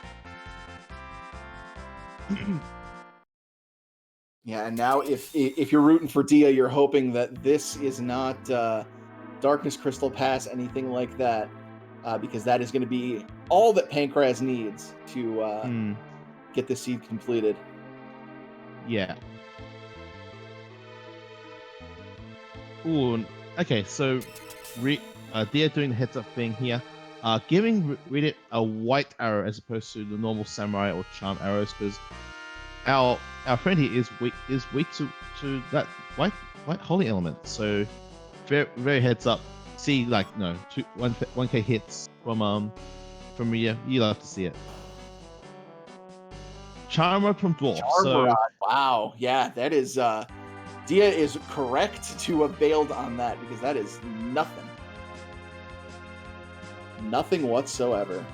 Yeah, and now if you're rooting for Dia, you're hoping that this is not Darkness Crystal Pass, anything like that, because that is going to be all that Pankraz needs to get the seed completed. Yeah. Ooh, okay, so Dia doing the heads up thing here, giving Reddit a white arrow as opposed to the normal samurai or charm arrows, because our friend here is weak to that white holy element. So very, very heads up. See, like, 1k hits from Rhea. You love to see it. Charm Rod from Dwarf. Wow, yeah, that is Dia is correct to have bailed on that, because that is nothing. Nothing whatsoever.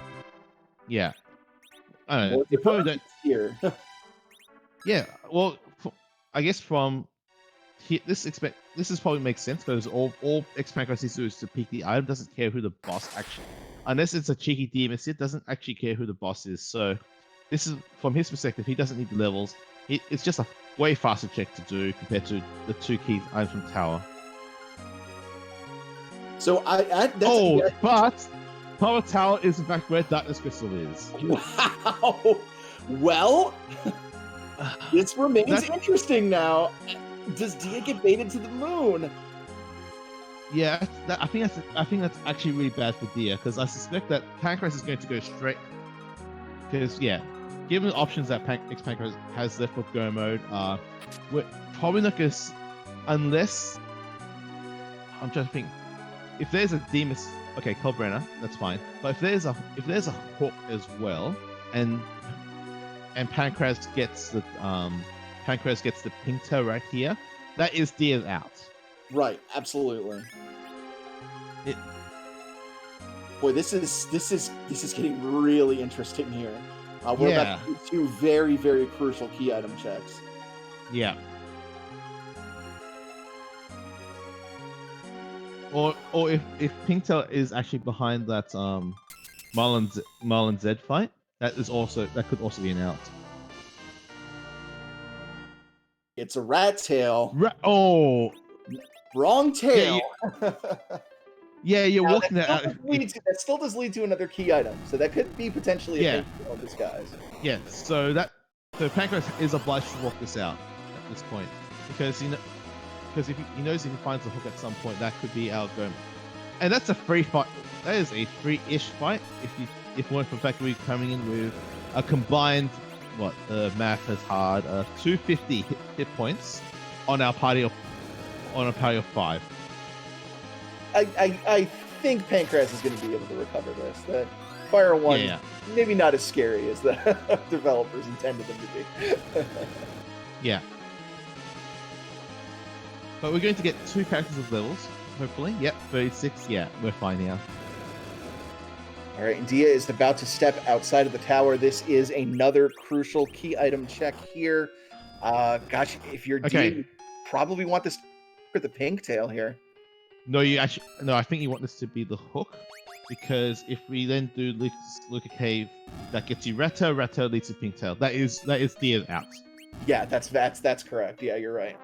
Yeah. I don't know. You probably don't here. Yeah, well, I guess from here, this is probably makes sense, because all xPankraz needs to do is to peek the item. Doesn't care who the boss actually, unless it's a cheeky DMS, it doesn't actually care who the boss is. So this is from his perspective. He doesn't need the levels. it's just a way faster check to do compared to the 2 key items from tower. So But Power Tower is in fact where Darkness Crystal is. Wow. Well, this remains interesting now. Does Dia get baited to the moon? Yeah, I think that's actually really bad for Dia, because I suspect that Pankraz is going to go straight. Because given the options that xPankraz has left with Go mode, we're probably not going to, unless I'm trying to think. If there's a Demus, okay, Colbrenner, that's fine. But if there's a hook as well, and Pankraz gets the pink tail right here, that is Dia's out. Right, absolutely. Boy, this is getting really interesting here. We're about to do 2 very, very crucial key item checks. Yeah. Or if Pinktail is actually behind that Marlon Zed fight, that could also be an out. It's a rat tail. Wrong tail. Yeah, you're walking that out. That still does lead to another key item, so that could be potentially a pink tail disguise. Yeah, so Pankraz is obliged to walk this out at this point, because if he knows if he finds the hook at some point, that could be our go. And that's a free fight. That is a free-ish fight if one for fact we're coming in with a combined math has hard 250 hit points on our party of 5. I think Pankraz is going to be able to recover this. That Fire 1 maybe not as scary as the developers intended them to be. Yeah. But we're going to get 2 characters of levels, hopefully. Yep, 36. Yeah, we're fine now. All right, and Dia is about to step outside of the tower. This is another crucial key item check here. Gosh, if you're Dia, you probably want this for the pink tail here. No, I think you want this to be the hook, because if we then do Luca Cave, that gets you Retta leads to pink tail. That is Dia's out. Yeah, that's correct. Yeah, you're right.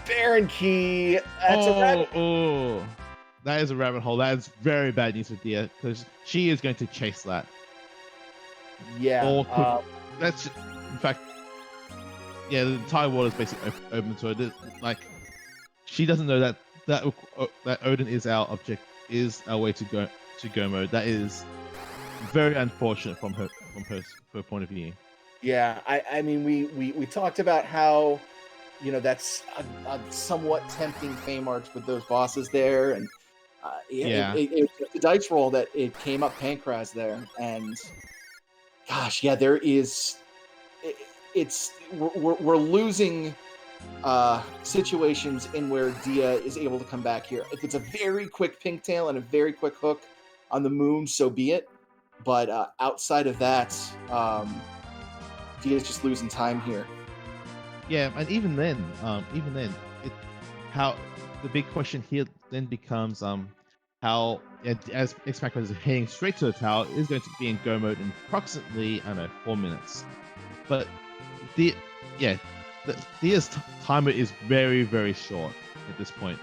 Baron Key. That's a rabbit. Oh, that is a rabbit hole. That is very bad news for Dia, because she is going to chase that. Yeah. That's in fact. Yeah, the entire world is basically open to it. Like, she doesn't know that Odin is our way to go mode. That is very unfortunate from her point of view. Yeah, I mean we talked about how, that's a somewhat tempting fame arch with those bosses there, and it was the dice roll that it came up Pankraz there, and gosh, yeah, there is. We're losing situations in where Dia is able to come back here. If it's a very quick pink tail and a very quick hook on the moon, so be it. But outside of that, Dia's just losing time here. Yeah, and even then, how the big question here then becomes how as xPankraz is heading straight to the tower, is going to be in go mode in approximately 4 minutes, but Dia's timer is very, very short at this point.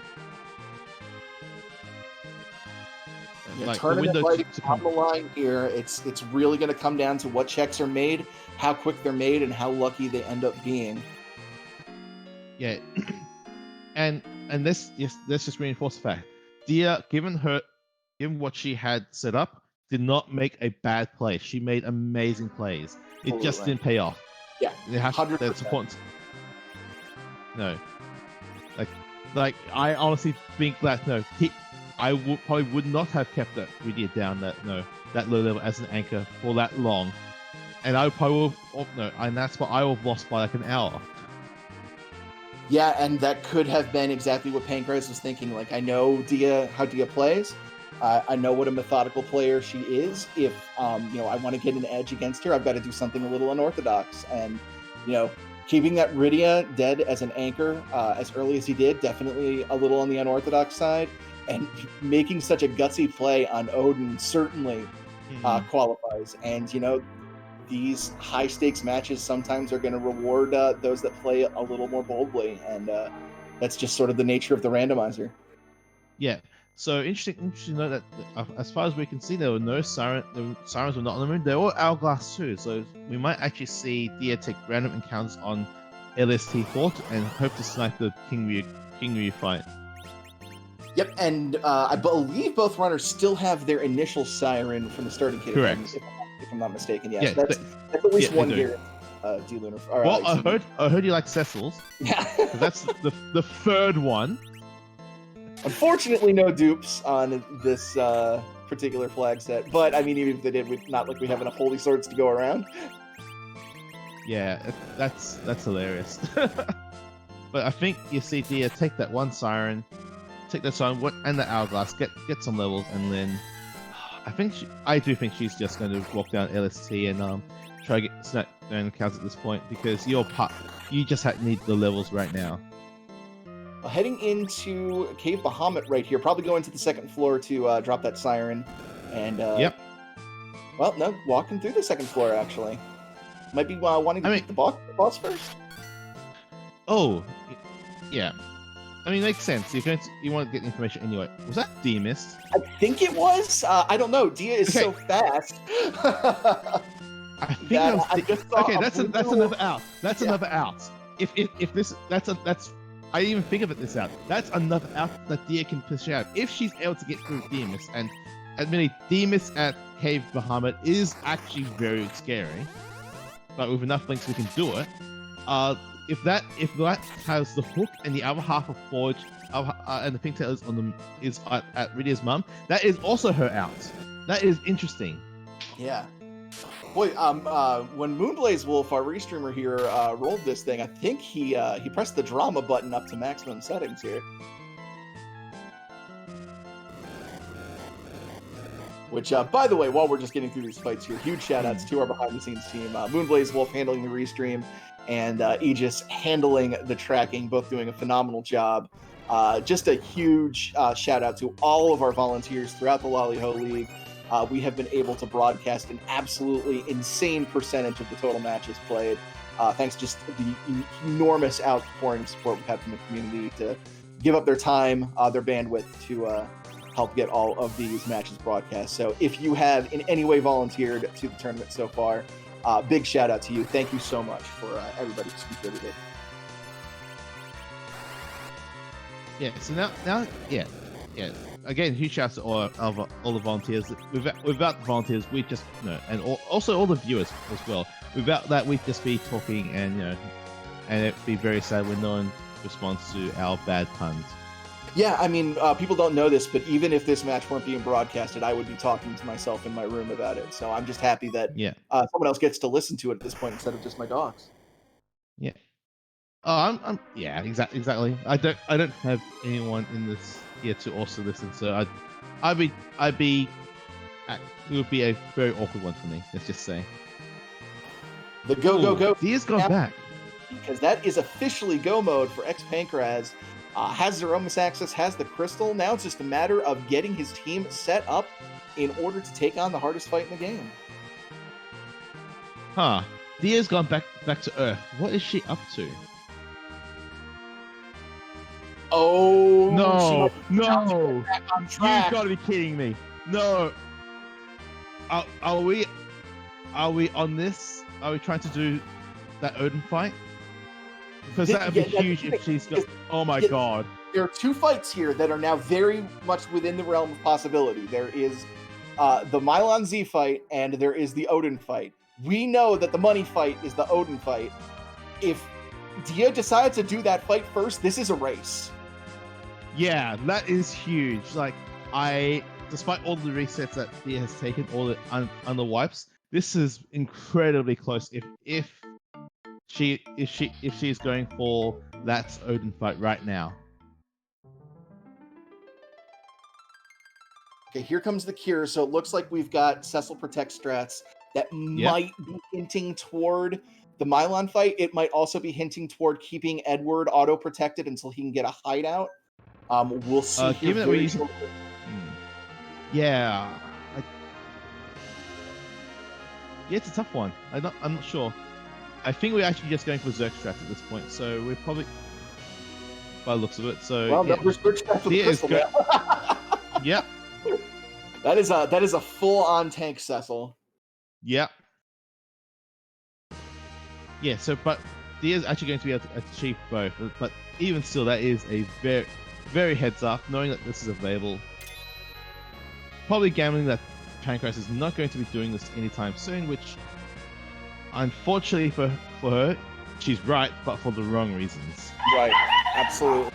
Yeah, tournament life on the line here. It's really going to come down to what checks are made, how quick they're made, and how lucky they end up being. Yeah, and let's just reinforce the fact: Dia, given what she had set up, did not make a bad play. She made amazing plays. It just didn't pay off. Yeah, 100%. That's important. No, like I honestly think that I probably would not have kept that Rydia down that low level as an anchor for that long, and I probably and that's why I would have lost by like an hour. Yeah, and that could have been exactly what Pankraz was thinking. Like, I know how Dia plays. I know what a methodical player she is. If I want to get an edge against her, I've got to do something a little unorthodox. And keeping that Rydia dead as an anchor as early as he did, definitely a little on the unorthodox side. And making such a gutsy play on Odin certainly qualifies. And these high stakes matches sometimes are going to reward those that play a little more boldly, and that's just sort of the nature of the randomizer. Yeah. So interesting to note that as far as we can see, there were no sirens. The sirens were not on the moon. They were hourglass too. So we might actually see Dia take random encounters on LST Fort and hope to snipe the King Ryu fight. Yep, and I believe both runners still have their initial siren from the starting kit. Correct. If I'm not mistaken. Yes, Yeah, that's at least one do. gear. D-Lunar. Well, I heard you like Cecil's. Yeah, that's the third one. Unfortunately, no dupes on this particular flag set. But I mean, even if they did, not like we have enough holy swords to go around. Yeah, that's hilarious. But I think you see Dia take that one siren, take that siren and the hourglass, get some levels, and then I do think she's just going to walk down LST and try to get snap down counts at this point, because you just need the levels right now. Heading into Cave Bahamut right here, probably going to the second floor to drop that siren, and yep. Well, no, walking through the second floor actually. Might be wanting to beat the boss first. Oh, yeah. I mean, makes sense. You want to get information anyway. Was that Demis? I think it was. I don't know. Dia is so fast. I think that was okay. That's another out. That's another out. If this that's I didn't even think of it this out. That's another out that Dia can push out if she's able to get through Demis. And admittedly, Demis at Cave Bahamut is actually very scary, but with enough links we can do it. If that has the hook and the other half of Forge and the pigtail is at Rydia's mum, that is also her out. That is interesting. Yeah. Boy, when Moonblaze Wolf, our restreamer here, rolled this thing, I think he pressed the drama button up to maximum settings here. Which, by the way, while we're just getting through these fights here, huge shout-outs to our behind-the-scenes team. Moonblaze Wolf handling the restream, and Aegis handling the tracking, both doing a phenomenal job. Just a huge shout-out to all of our volunteers throughout the Lali-Ho League. We have been able to broadcast an absolutely insane percentage of the total matches played, thanks just to the enormous outpouring support we've had from the community to give up their time, their bandwidth to help get all of these matches broadcast. So if you have in any way volunteered to the tournament so far, big shout out to you. Thank you so much for everybody who's contributed. Yeah, so now, yeah. Again, huge shouts to all the volunteers. Without the volunteers, we just and also all the viewers as well. Without that, we'd just be talking and and it'd be very sad when no one responds to our bad puns. Yeah, I mean, people don't know this, but even if this match weren't being broadcasted, I would be talking to myself in my room about it. So I'm just happy that someone else gets to listen to it at this point instead of just my dogs. Yeah. Oh, I'm yeah, exactly. I don't have anyone in this here to also listen, so it would be a very awkward one for me. Let's just say. The go. Dia's gone back, because that is officially go mode for xPankraz. Has Zeromus access, has the crystal. Now it's just a matter of getting his team set up in order to take on the hardest fight in the game. Huh. Dia's gone back to Earth. What is she up to? Oh no! You gotta be kidding me! No. Are we on this? Are we trying to do that Odin fight? Because that would be huge if she's got. Oh my god! There are two fights here that are now very much within the realm of possibility. There is the Mylon Z fight, and there is the Odin fight. We know that the money fight is the Odin fight. If Dia decides to do that fight first, this is a race. Yeah, that is huge. Like, despite all the resets that Dia has taken, all the under wipes, this is incredibly close. If she's going for that Odin fight right now. Okay, here comes the cure. So it looks like we've got Cecil Protect strats that might be hinting toward the Mylon fight. It might also be hinting toward keeping Edward auto-protected until he can get a hideout. We'll see here very shortly. Yeah. Yeah, it's a tough one. I'm not sure. I think we're actually just going for Zerg strats at this point, so we're probably by the looks of it. So Well, yeah, no, we're Zerg strats with the Dia is crystal good. now. Yep. That is a full-on tank, Cecil. Yep. Yeah. So, but Dia's actually going to be able to achieve both. But even still, that is a very, very heads up, knowing that this is available. Probably gambling that Pankraz is not going to be doing this anytime soon, which, unfortunately for her, she's right, but for the wrong reasons. Right. Absolutely.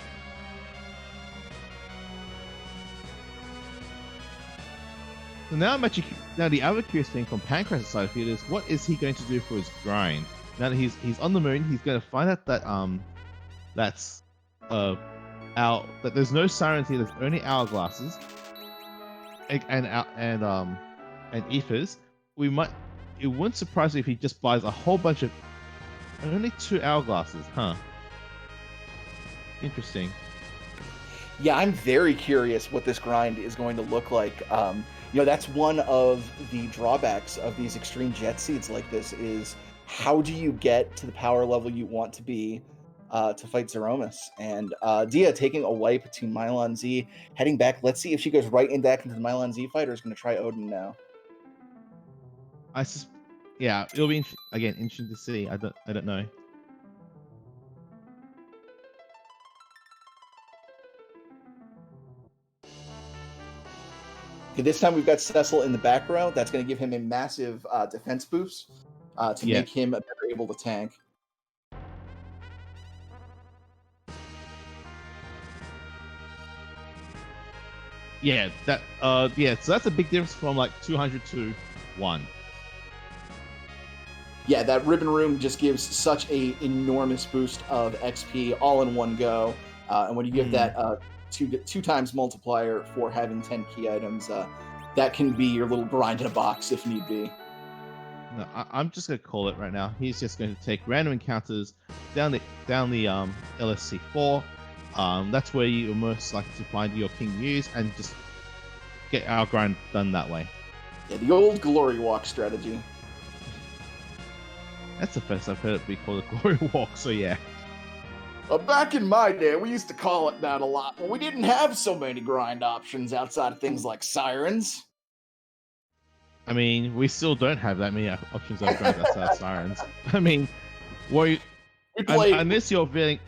So now the other curious thing from Pankraz's side of it is, what is he going to do for his grind? Now that he's on the moon, he's going to find out that that's that there's no sirens here. There's only hourglasses and ethers. It wouldn't surprise me if he just buys a whole bunch of only 2 hourglasses, huh? Interesting. Yeah, I'm very curious what this grind is going to look like. That's one of the drawbacks of these extreme jet seeds like this is how do you get to the power level you want to be to fight Zeromus? And Dia taking a wipe to Mylon Z, heading back. Let's see if she goes right back into the Mylon Z fight or is going to try Odin now. Yeah, it'll be interesting to see. I don't know. Okay, this time we've got Cecil in the back row. That's going to give him a massive defense boost to make him better able to tank. Yeah, so that's a big difference from like 200 to 1. Yeah, that ribbon room just gives such a enormous boost of XP all in one go. And when you give that two times multiplier for having 10 key items, that can be your little grind in a box if need be. No, I'm just gonna call it right now. He's just going to take random encounters down the LSC4. That's where you're most likely to find your King Muse and just get our grind done that way. Yeah, the old glory walk strategy. That's the first I've heard it be called a glory walk. So yeah. Back in my day, we used to call it that a lot. Well, we didn't have so many grind options outside of things like sirens. I mean, we still don't have that many options of grind outside of sirens. I mean, unless you're feeling.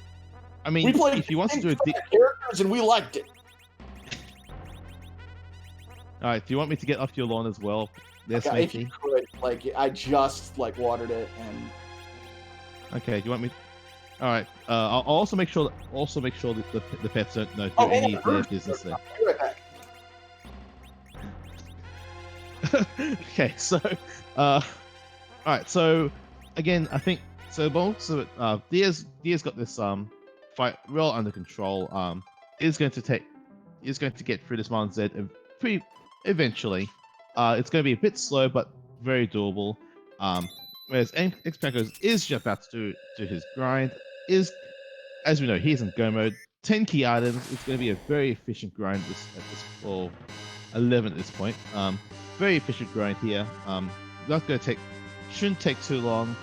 I mean, if you want to do characters and we liked it. All right, do you want me to get off your lawn as well? There's if you could, I just watered it and. Okay, do you want me? All right. I'll also make sure that the pets don't do any of their business there. I'll be right back. Okay, so all right. So again, I think so. Most of it, Dia's got this fight well under control. Is going to get through this Mylon Z pretty eventually. It's going to be a bit slow, but very doable. Whereas xPankraz is just about to do his grind. As we know, he's in go mode. 10 key items. It's going to be a very efficient grind or 11 at this point. Very efficient grind here. Shouldn't take too long.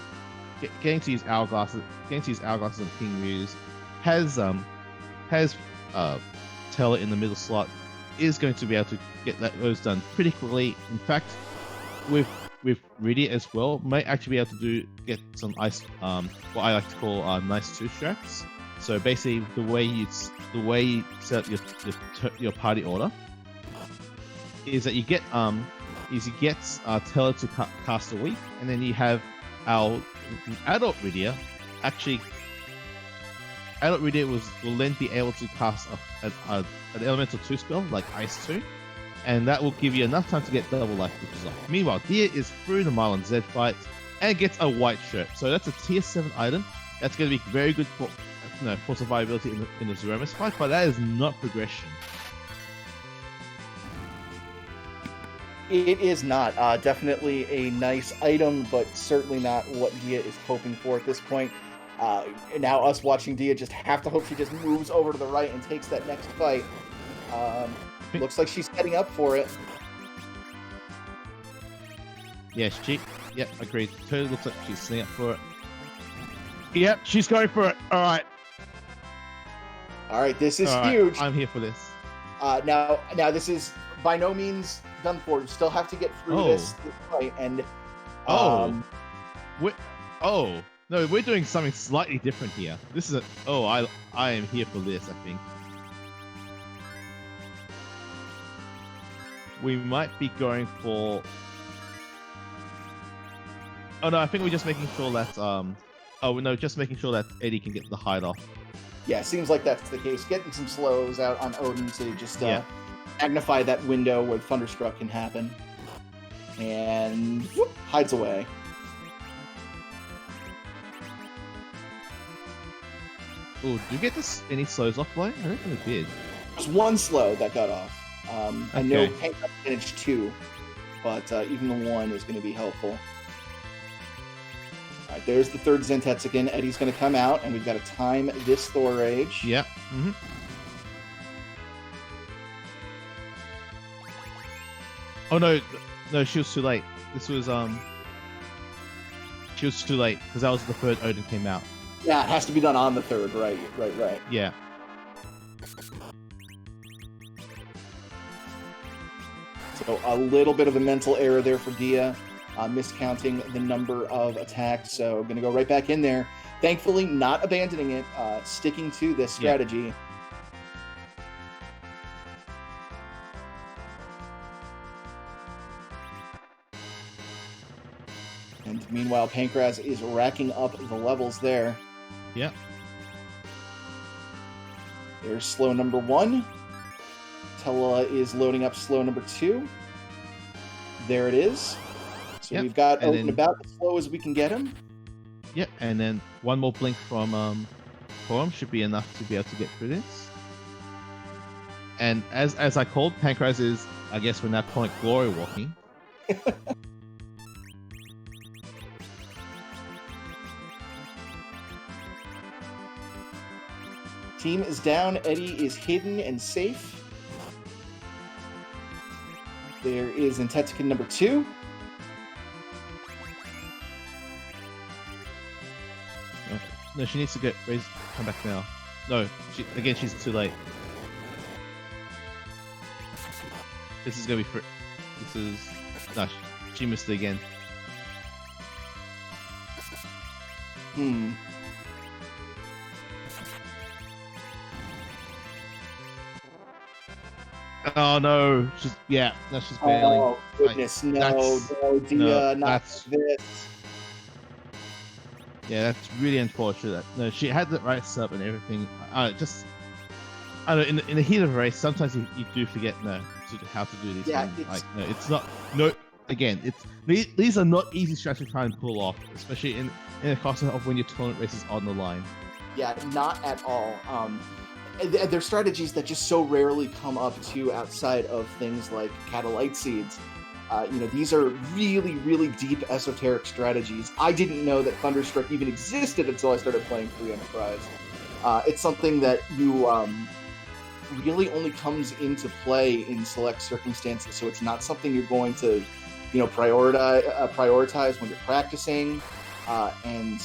Getting to use hourglasses and King Muse has Teller in the middle slot is going to be able to get those done pretty quickly. In fact, with Rydia as well, might actually be able to get some ice, what I like to call nice 2 strats. So basically, the way you set up your party order is that you get Teller to cast a week, and then you have our adult Rydia. Actually, adult Rydia will then be able to cast an elemental 2 spell like Ice 2. And that will give you enough time to get double life pushes off. Meanwhile, Dia is through the Mylon Z fight and gets a white shirt. So that's a tier 7 item. That's going to be very good for survivability in the Zeromus fight, but that is not progression. It is not. Definitely a nice item, but certainly not what Dia is hoping for at this point. Now us watching Dia just have to hope she just moves over to the right and takes that next fight. Looks like she's setting up for it. Yes, yep, agreed. Totally looks like she's sitting up for it. Yep, she's going for it. All right. All right, this is All right, huge. I'm here for this. Now this is by no means done for. You still have to get through this fight, and no, we're doing something slightly different here. This is I am here for this. I think we might be going for. Oh no, I think we're just making sure that just making sure that Eddie can get the hide off. Yeah, seems like that's the case. Getting some slows out on Odin to just magnify that window where Thunderstruck can happen. And whoop, hides away. Oh, did you get any slows off play? I don't think we did. There's one slow that got off. I know Pankraz managed 2, but even the 1 is going to be helpful. All right, there's the third Zentetsuken. Eddie's going to come out, and we've got to time this Thor Rage. Yep. Mm-hmm. Oh no, she was too late. This was she was too late because that was the third Odin came out. Yeah, it has to be done on the third. Right. Yeah. So a little bit of a mental error there for Dia. Miscounting the number of attacks, so going to go right back in there. Thankfully, not abandoning it, sticking to this strategy. And meanwhile, Pankraz is racking up the levels there. Yep. There's slow number 1. Tella is loading up slow number 2. There it is. So we've got Odin about as slow as we can get him. Yep, and then one more blink from Forum should be enough to be able to get through this. And as I called, Pankraz is, I guess, from that point, glory walking. Team is down. Eddie is hidden and safe. There is Zentetsuken number 2. No, she needs to come back now. No, she's too late. This is gonna be no, she missed it again. Oh no, she's bailing. Oh goodness, no, Dia, not this. Yeah, that's really unfortunate. No, she had the right sub and everything. I don't know. In the heat of a race, sometimes you do forget how to do these things. It's not. No, again, these are not easy strategies to try and pull off, especially in the cost of when your tournament race is on the line. Yeah, not at all. They're strategies that just so rarely come up to outside of things like Catalyte Seeds. These are really, really deep esoteric strategies. I didn't know that Thunderstruck even existed until I started playing Free Enterprise. It's something that you really only comes into play in select circumstances, so it's not something you're going to, prioritize when you're practicing, and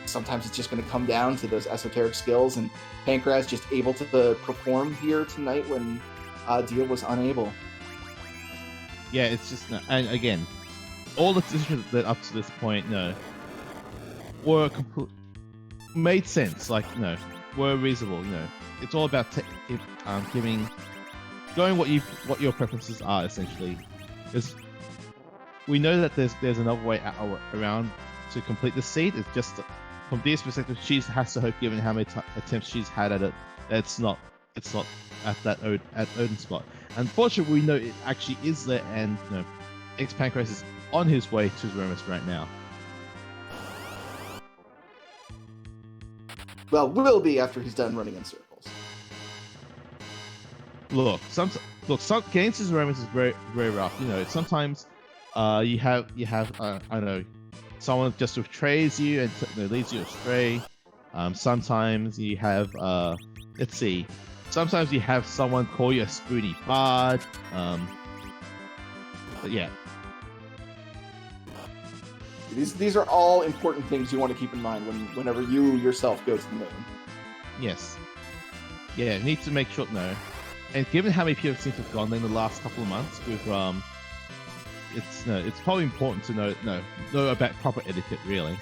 sometimes it's just going to come down to those esoteric skills, and Pankraz just able to perform here tonight when Dia was unable. Yeah, it's just, and again, all the decisions that up to this point, were made sense. Were reasonable. It's all about going what your preferences are essentially. Because we know that there's another way around to complete the seed. It's just from Dia's perspective, she has to hope, given how many attempts she's had at it, that it's not at that Odin spot. Unfortunately, we know it actually is there, and xPankraz is on his way to Romus right now. Well, will be after he's done running in circles. Look, some getting to Romus is very, very rough. Sometimes you have I don't know, someone just betrays you and leads you astray. Sometimes you have let's see. Sometimes you have someone call you a spoony bard. But yeah, These are all important things you want to keep in mind whenever you yourself go to the moon. Yes. Yeah, need to make sure. No, and given how many people seem to have gone there in the last couple of months, with it's probably important to know about proper etiquette, really.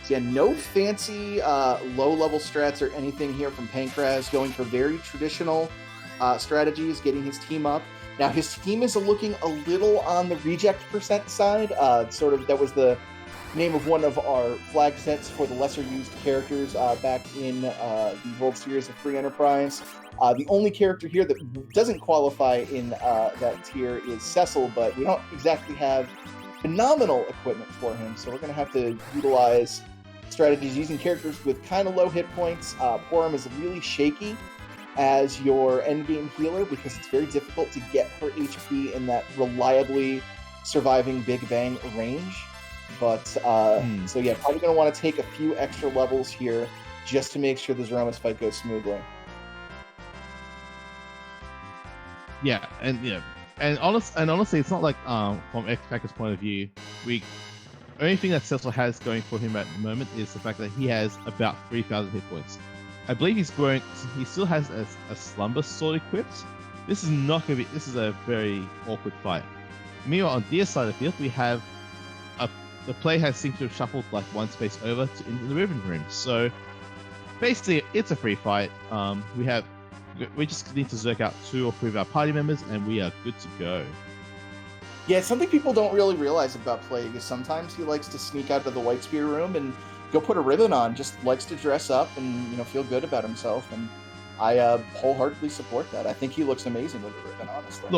So yeah, no fancy low-level strats or anything here from Pankraz, going for very traditional strategies, getting his team up. Now, his team is looking a little on the reject percent side. That was the name of one of our flag sets for the lesser-used characters back in the World Series of Free Enterprise. The only character here that doesn't qualify in that tier is Cecil, but we don't exactly have phenomenal equipment for him, so we're going to have to utilize strategies using characters with kind of low hit points. Porum is really shaky as your endgame healer because it's very difficult to get her HP in that reliably surviving Big Bang range. But, so yeah, probably going to want to take a few extra levels here just to make sure the Zeromus fight goes smoothly. Yeah, and honestly, it's not like from xPankraz's point of view, the only thing that Cecil has going for him at the moment is the fact that he has about 3,000 hit points. I believe he still has a slumber sword equipped. This is not going to be. This is a very awkward fight. Meanwhile, on Dia's side of the field, we have the play has seemed to have shuffled like one space over into the ribbon room. So basically, it's a free fight. We just need to zerk out 2 or 3 of our party members, and we are good to go. Yeah, something people don't really realize about Plague is sometimes he likes to sneak out of the White Spear room and go put a ribbon on. Just likes to dress up and feel good about himself. And I wholeheartedly support that. I think he looks amazing with a ribbon, honestly.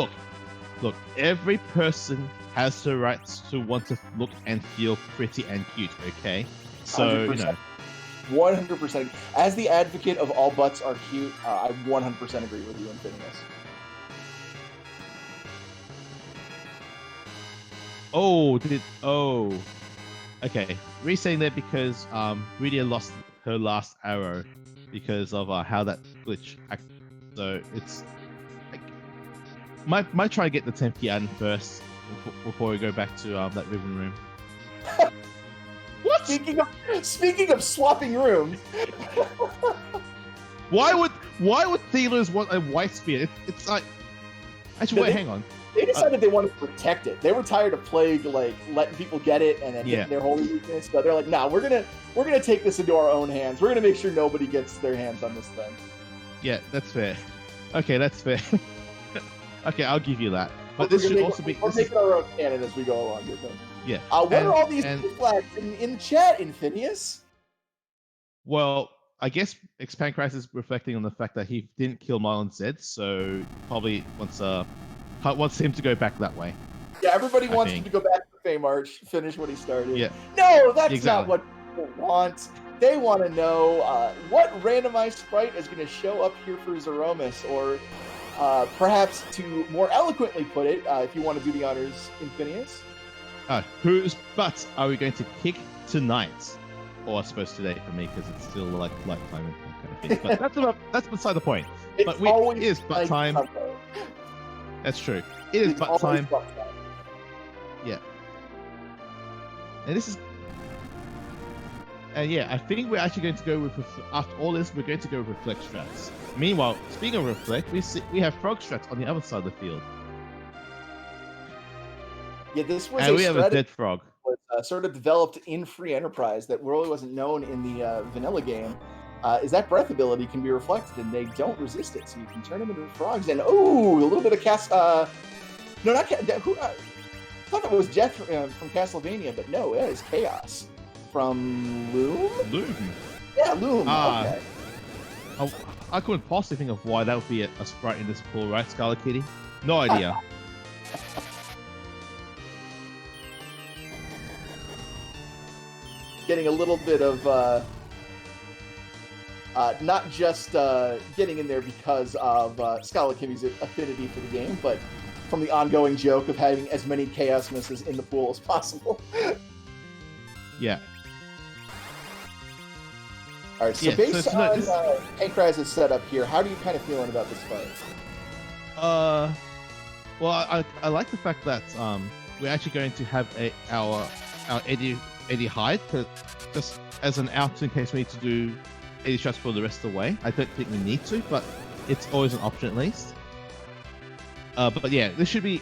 Look, every person has the right to want to look and feel pretty and cute, okay? So, 100%. 100%. As the advocate of all butts are cute, I 100% agree with you, Infinius. Okay. Re-saying that because Rydia lost her last arrow because of how that glitch acted. So it's might try to get the 10th key out first before we go back to that ribbon room. What? Speaking of swapping rooms. Why would Thealers want a white spear? It's like actually wait, hang on. They decided they wanted to protect it. They were tired of Plague letting people get it and then hitting their holy weakness. So they're like, nah, we're gonna take this into our own hands. We're gonna make sure nobody gets their hands on this thing. Yeah, that's fair. Okay, that's fair. Okay, I'll give you that. But this should also be. We're making our own canon as we go along here. Yeah. What are all these flags in chat, Infinius? Well, I guess xPankraz is reflecting on the fact that he didn't kill Marlon Zed, so probably wants him to go back that way. Yeah, everybody wants him to go back to Fame Arch, finish what he started. Yeah. No, that's not what people want. They want to know what randomized sprite is going to show up here for Zeromus, or perhaps to more eloquently put it, if you want to do the honors, Infinius. Whose butts are we going to kick tonight? Or I suppose today for me, because it's still like lifetime and that kind of thing. But that's beside the point. It is butt time. That's true. It is butt time. Yeah. And this is. And yeah, I think we're actually going to go with, after all this, we're going to go with Reflect strats. Meanwhile, speaking of Reflect, we have Frog strats on the other side of the field. Yeah, this was and we have a dead frog. Was, sort of developed in Free Enterprise that really wasn't known in the vanilla game. Is that breath ability can be reflected, and they don't resist it, so you can turn them into frogs. And a little bit of I thought that was Jeff from Castlevania, but no, it is Chaos from Loom. Yeah, Loom. Okay. I couldn't possibly think of why that would be a sprite in this pool, right, Scarlet Kitty? No idea. Getting a little bit of not just getting in there because of Scarlet Kitty's affinity for the game, but from the ongoing joke of having as many chaos misses in the pool as possible. Yeah. All right, so based on Pankraz's setup here, how do you kind of feeling about this fight? Well, I like the fact that we're actually going to have our Eddie hide, just as an out in case we need to do Eddie shots for the rest of the way. I don't think we need to, but it's always an option at least. But yeah, this is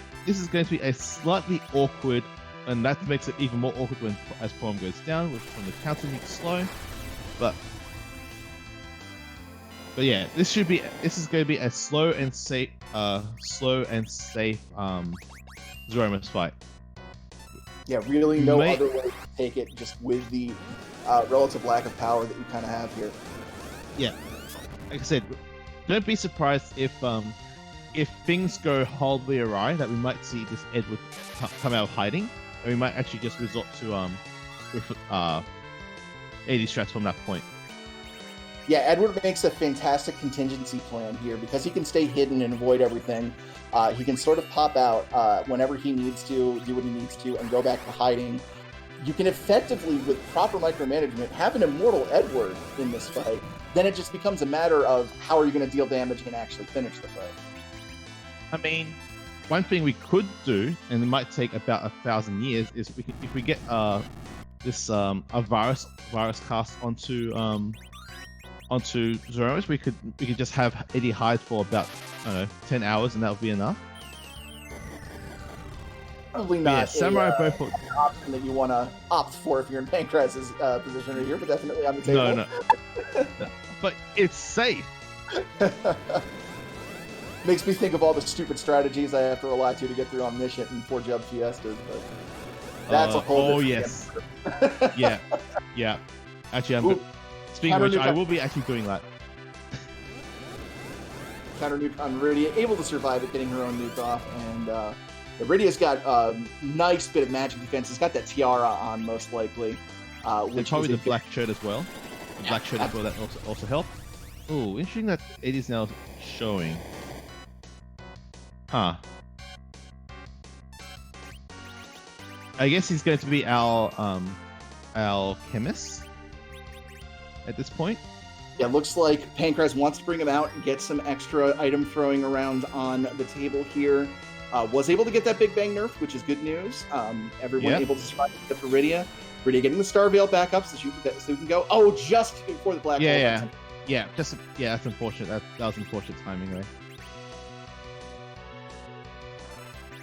going to be a slightly awkward, and that makes it even more awkward as form goes down, when the counter needs slow. But yeah, this is going to be a slow and safe Zeromus fight. Yeah, really no other way to take it, just with the relative lack of power that you kind of have here. Yeah, like I said, don't be surprised if things go horribly awry, that we might see this Edward come out of hiding, and we might actually just resort to AD strats from that point. Yeah, Edward makes a fantastic contingency plan here because he can stay hidden and avoid everything. He can sort of pop out whenever he needs to, do what he needs to, and go back to hiding. You can effectively, with proper micromanagement, have an immortal Edward in this fight. Then it just becomes a matter of how are you going to deal damage and actually finish the fight. I mean, one thing we could do, and it might take about 1,000 years, is if we get this a virus cast onto Zeromus, we could just have Eddie hide for about 10 hours, and that would be enough. Probably not yeah, Samurai an option that you want to opt for if you're in Pankraz's position right here, but definitely on the table. No. But it's safe. Makes me think of all the stupid strategies I have to rely to get through Omniscient and 4-Jub Fiestas, but that's a whole yes. yeah. Actually, speaking of which, I will be actually doing that. Counter nuke on Rudia, able to survive it, getting her own nuke off, and Rudia's got a nice bit of magic defense. He's got that tiara on, most likely. And probably the black shirt as well. The black shirt as well, that also helps. Ooh, interesting that it is now showing. Huh. I guess he's going to be our chemist at this point. Yeah, looks like Pankraz wants to bring him out and get some extra item throwing around on the table here. Was able to get that Big Bang nerf, which is good news. Everyone able to survive except for Rydia. Rydia getting the Star Veil back up so she can go. Oh, just before the black hole. Yeah. That's unfortunate. That was unfortunate timing there.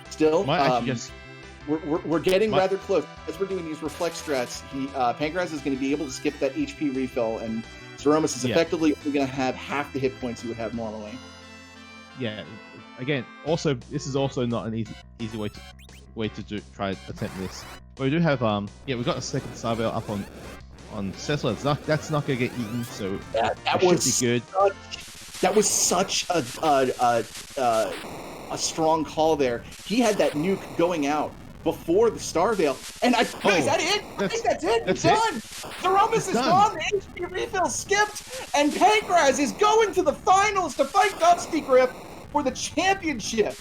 Still, we're getting rather close. As we're doing these reflect strats, Pankraz is going to be able to skip that HP refill, and Zeromus is effectively only going to have half the hit points he would have normally. Yeah. Again, also this is also not an easy way to try attempt this. But we do have we've got a second Star Veil up on Cecil. That's not going to get eaten, so that should be good. That was such a strong call there. He had that nuke going out before the Star Veil, and is that it? I think that's it. It's done. Zeromus is gone. The HP refill skipped, and Pankraz is going to the finals to fight Dusty Grip for the championship.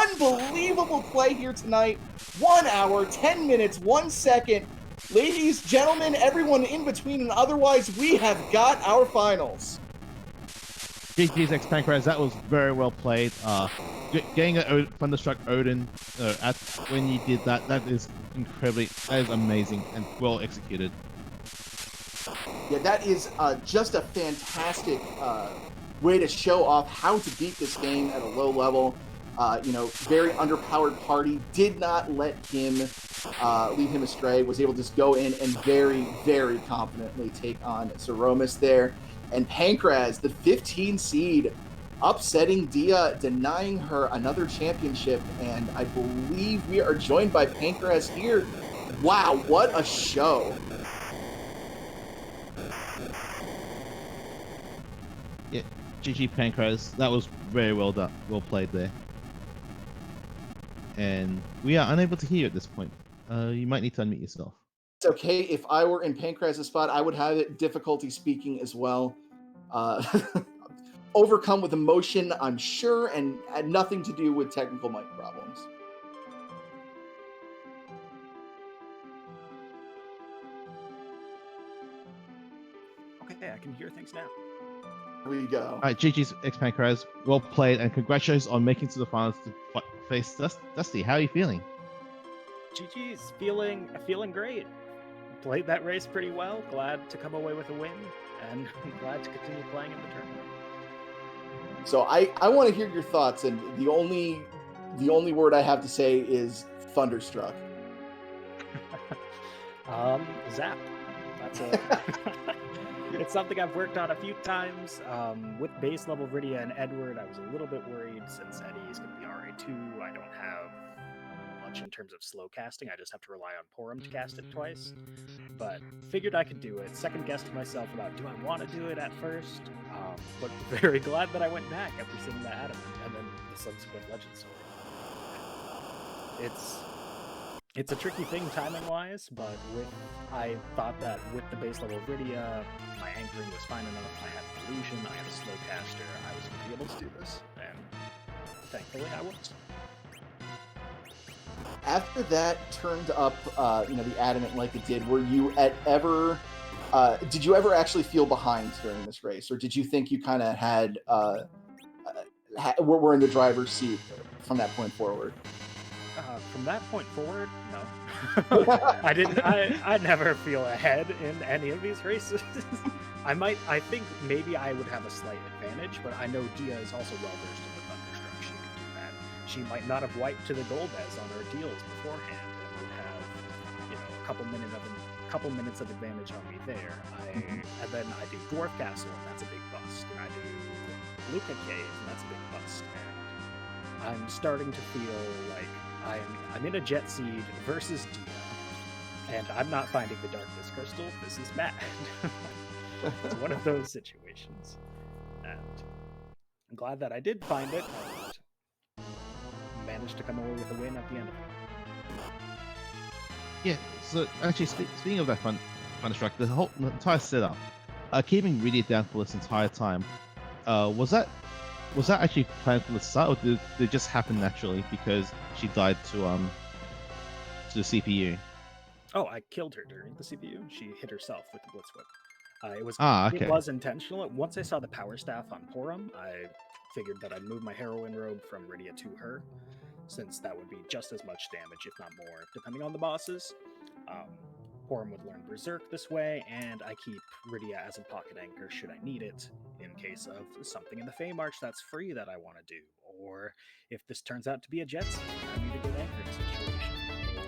Unbelievable play here tonight. 1 hour, 10 minutes, 1 second. Ladies, gentlemen, everyone in between and otherwise, we have got our finals. GG's xPankraz, that was very well played. Getting a Thunderstruck Odin when you did that is amazing and well executed. Yeah, that is just a fantastic way to show off how to beat this game at a low level. Very underpowered party, did not let him lead him astray, was able to just go in and very, very confidently take on Zeromus there. And Pankraz, the 15 seed, upsetting Dia, denying her another championship. And I believe we are joined by Pankraz here. Wow, what a show. Yeah, GG Pankraz, that was very well done, well played there. And we are unable to hear you at this point. You might need to unmute yourself. It's okay. If I were in Pankraz's spot, I would have difficulty speaking as well. Overcome with emotion, I'm sure, and had nothing to do with technical mic problems. Okay, I can hear things now. Here we go. All right, GG's xPankraz, well played, and congratulations on making to the finals to face Dusty. How are you feeling? GG's, feeling great. Played that race pretty well. Glad to come away with a win, and glad to continue playing in the tournament. So I want to hear your thoughts, and the only word I have to say is thunderstruck. Zap. That's it's something I've worked on a few times. With base level Rydia and Edward, I was a little bit worried since Eddie is going to be RA2. I don't have much in terms of slow casting. I just have to rely on Porum to cast it twice. But figured I could do it. Second guessed myself about, do I want to do it at first? But very glad that I went back after seeing that Adamant and then the subsequent Legend story. It's a tricky thing timing-wise, but I thought that with the base level of Rydia, my anchoring was fine enough. I had an illusion, I had a slow caster, I was going to be able to do this, and thankfully I was. After that turned up, the Adamant like it did, were you did you ever actually feel behind during this race, or did you think you kind of were in the driver's seat from that point forward? From that point forward, no. I never feel ahead in any of these races. I think maybe I would have a slight advantage, but I know Dia is also well versed in the Thunderstruck. She could do that. She might not have wiped to the Golbez on her deals beforehand and would have, a couple minutes of advantage on me there. And then I do Dwarf Castle, and that's a big bust. And I do Luca Cave, and that's a big bust. And I'm starting to feel like I'm in a Jet Seed versus Dia, and I'm not finding the Darkness Crystal. This is bad. It's one of those situations, and I'm glad that I did find it and managed to come away with a win at the end of it. Yeah, so actually, speaking of that Thunderstruck, the entire setup, keeping Rydia down for this entire time, was that actually planned from the start, or did it just happen naturally because she died to the CPU? Oh, I killed her during the CPU. She hit herself with the Blitz Whip. Okay. It was intentional. Once I saw the Power Staff on Porum, I figured that I'd move my Heroine Robe from Rydia to her, since that would be just as much damage, if not more, depending on the bosses. Porum would learn Berserk this way, and I keep Rydia as a pocket anchor should I need it, in case of something in the Fey March that's free that I want to do, or if this turns out to be a Jet Seed and I need a good anchoring situation,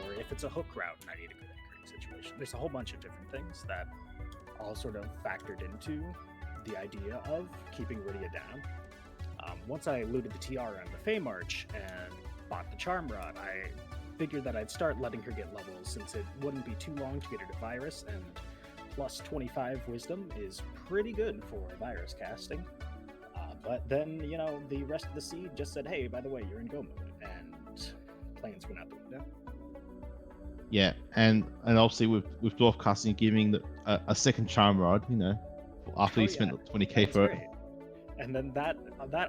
or if it's a hook route and I need a good anchoring situation. There's a whole bunch of different things that all sort of factored into the idea of keeping Rydia down. Once I looted the Tiara and the Fey March and bought the Charm Rod, I figured that I'd start letting her get levels, since it wouldn't be too long to get her to Virus, and plus 25 Wisdom is pretty good for Virus casting. But then, the rest of the seed just said, hey, by the way, you're in go mode, and plans went out the window. Yeah, and obviously with Dwarf casting, giving a second Charm Rod, after you spent 20k for it. And then that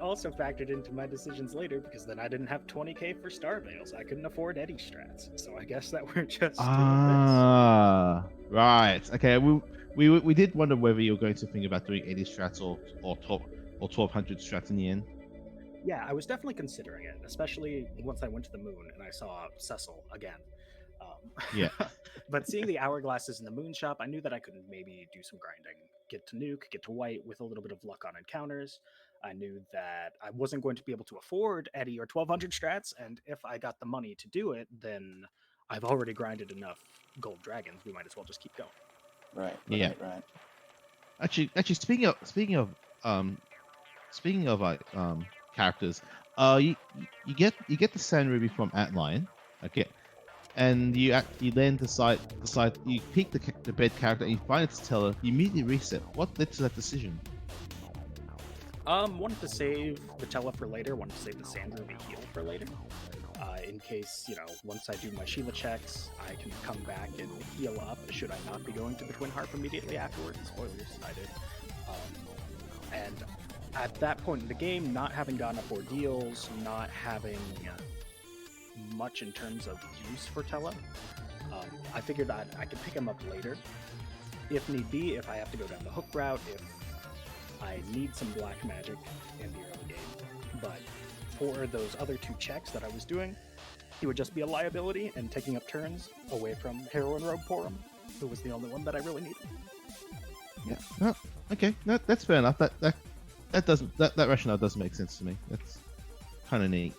also factored into my decisions later, because then I didn't have 20k for Star Veils. I couldn't afford Eddie strats, so I guess that we're just doing this. Right. Okay. We did wonder whether you were going to think about doing Eddie strats or 1200 strats in the end. Yeah, I was definitely considering it, especially once I went to the moon and I saw Cecil again. Yeah. But seeing the hourglasses in the moon shop, I knew that I could maybe do some grinding. Get to nuke, get to white with a little bit of luck on encounters. I knew that I wasn't going to be able to afford Eddie or 1200 strats, and if I got the money to do it, then I've already grinded enough gold dragons. We might as well just keep going. Right. Actually, speaking of characters, you get the Sand Ruby from Atline, okay, and you then decide you pick the bed character and you find its teller. You immediately reset. What led to that decision? Wanted to save the Tella for later. Wanted to save the Sand Ruby heal for later. In case, once I do my Sheila checks, I can come back and heal up should I not be going to the Twin Harp immediately afterwards. Spoilers, I did. And at that point in the game, not having gotten up ordeals, not having much in terms of use for Tella, I figured that I could pick him up later, if need be, if I have to go down the hook route, if I need some black magic in the early game. But for those other two checks that I was doing, he would just be a liability and taking up turns away from Heroine Rogue Porum, who was the only one that I really needed. Yeah. No, okay. No, that's fair enough. That rationale does make sense to me. That's kind of neat.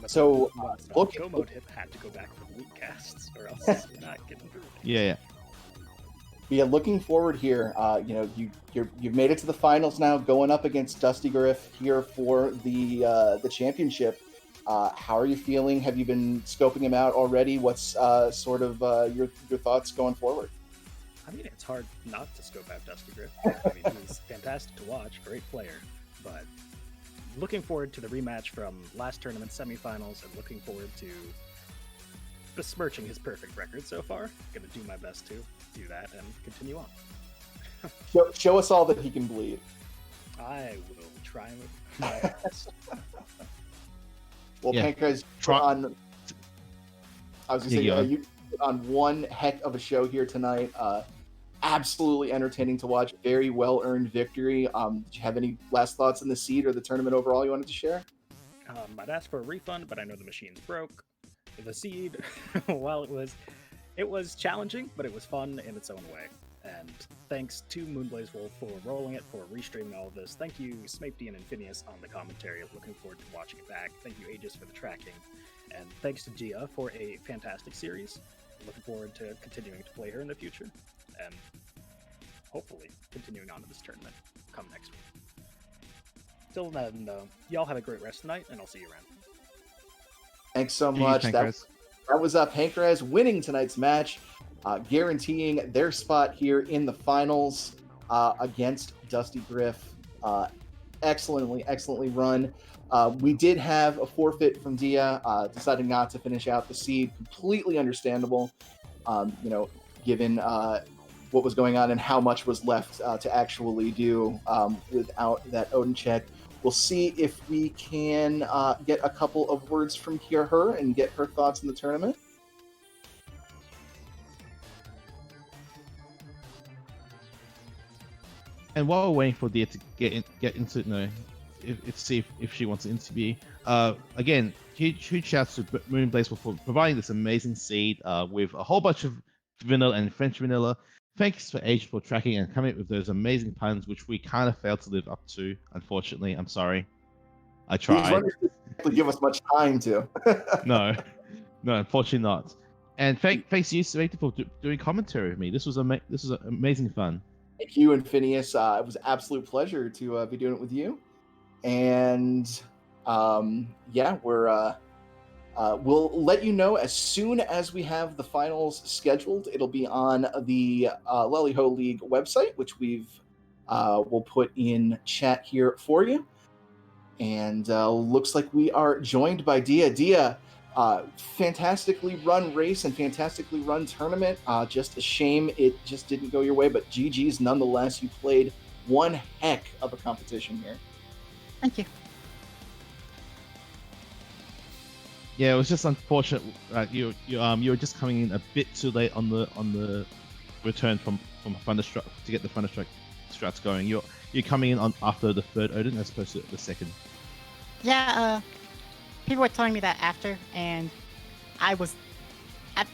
But So, look- Go Mode Hip had to go back for the weak casts, or else he's not getting through. Yeah. Yeah, looking forward here. You've made it to the finals now, going up against Dusty Griff here for the championship. How are you feeling? Have you been scoping him out already? What's sort of your thoughts going forward? I mean, it's hard not to scope out Dusty Griff. I mean, he's fantastic to watch, great player, but looking forward to the rematch from last tournament semifinals and looking forward to besmirching his perfect record so far. Gonna do my best to do that and continue on. Show us all that he can bleed. I will try my best. Well, Yeah. Pankraz, on. I was gonna say you put on one heck of a show here tonight. Absolutely entertaining to watch. Very well earned victory. Did you have any last thoughts on the seed or the tournament overall you wanted to share? I'd ask for a refund, but I know the machine's broke. The seed, while it was challenging, but it was fun in its own way. And thanks to Moonblaze Wolf for rolling it, for restreaming all of this. Thank you, Smapety and Infinius on the commentary. Looking forward to watching it back. Thank you, Aegis, for the tracking. And thanks to Gia for a fantastic series. Looking forward to continuing to play her in the future. And hopefully continuing on to this tournament come next week. Till then, y'all have a great rest tonight, and I'll see you around. Thanks so much. That was Pankraz winning tonight's match, guaranteeing their spot here in the finals against Dusty Griff. Excellently run. We did have a forfeit from Dia, deciding not to finish out the seed. Completely understandable, given what was going on and how much was left to actually do without that Odin check. We'll see if we can get a couple of words from her and get her thoughts on the tournament. And while we're waiting for Dia to get into see if she wants to interview, again, huge shouts to Moonblaze for providing this amazing seed with a whole bunch of vanilla and French vanilla. Thanks for Age for tracking and coming up with those amazing puns, which we kind of failed to live up to. Unfortunately, I'm sorry. I tried. These runners didn't give us much time to. No, unfortunately not. And thanks to you, Samantha, for doing commentary with me. This was amazing fun. Thank you and Phineas. It was an absolute pleasure to be doing it with you. And we'll let you know as soon as we have the finals scheduled. It'll be on the Lali-Ho League website, which we'll put in chat here for you. And looks like we are joined by Dia. Dia, fantastically run race and fantastically run tournament. Just a shame it just didn't go your way, but GG's nonetheless. You played one heck of a competition here. Thank you. Yeah, it was just unfortunate. You were just coming in a bit too late on the return from Thunderstruck to get the Thunderstruck strats going. You're coming in on after the third Odin as opposed to the second. Yeah, people were telling me that after, and I was at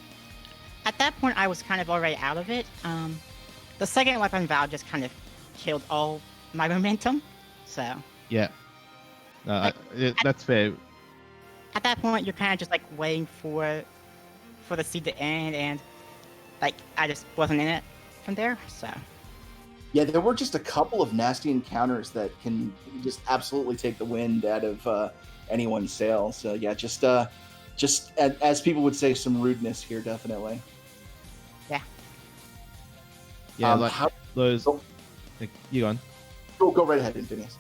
that point I was kind of already out of it. The second weapon Val just kind of killed all my momentum, so yeah, that's fair. At that point, you're kind of just like waiting for the seed to end, and like I just wasn't in it from there. So yeah, there were just a couple of nasty encounters that can just absolutely take the wind out of anyone's sail. So yeah, just as people would say, some rudeness here, definitely. Yeah. Those. You go on. Go right ahead, Infinius.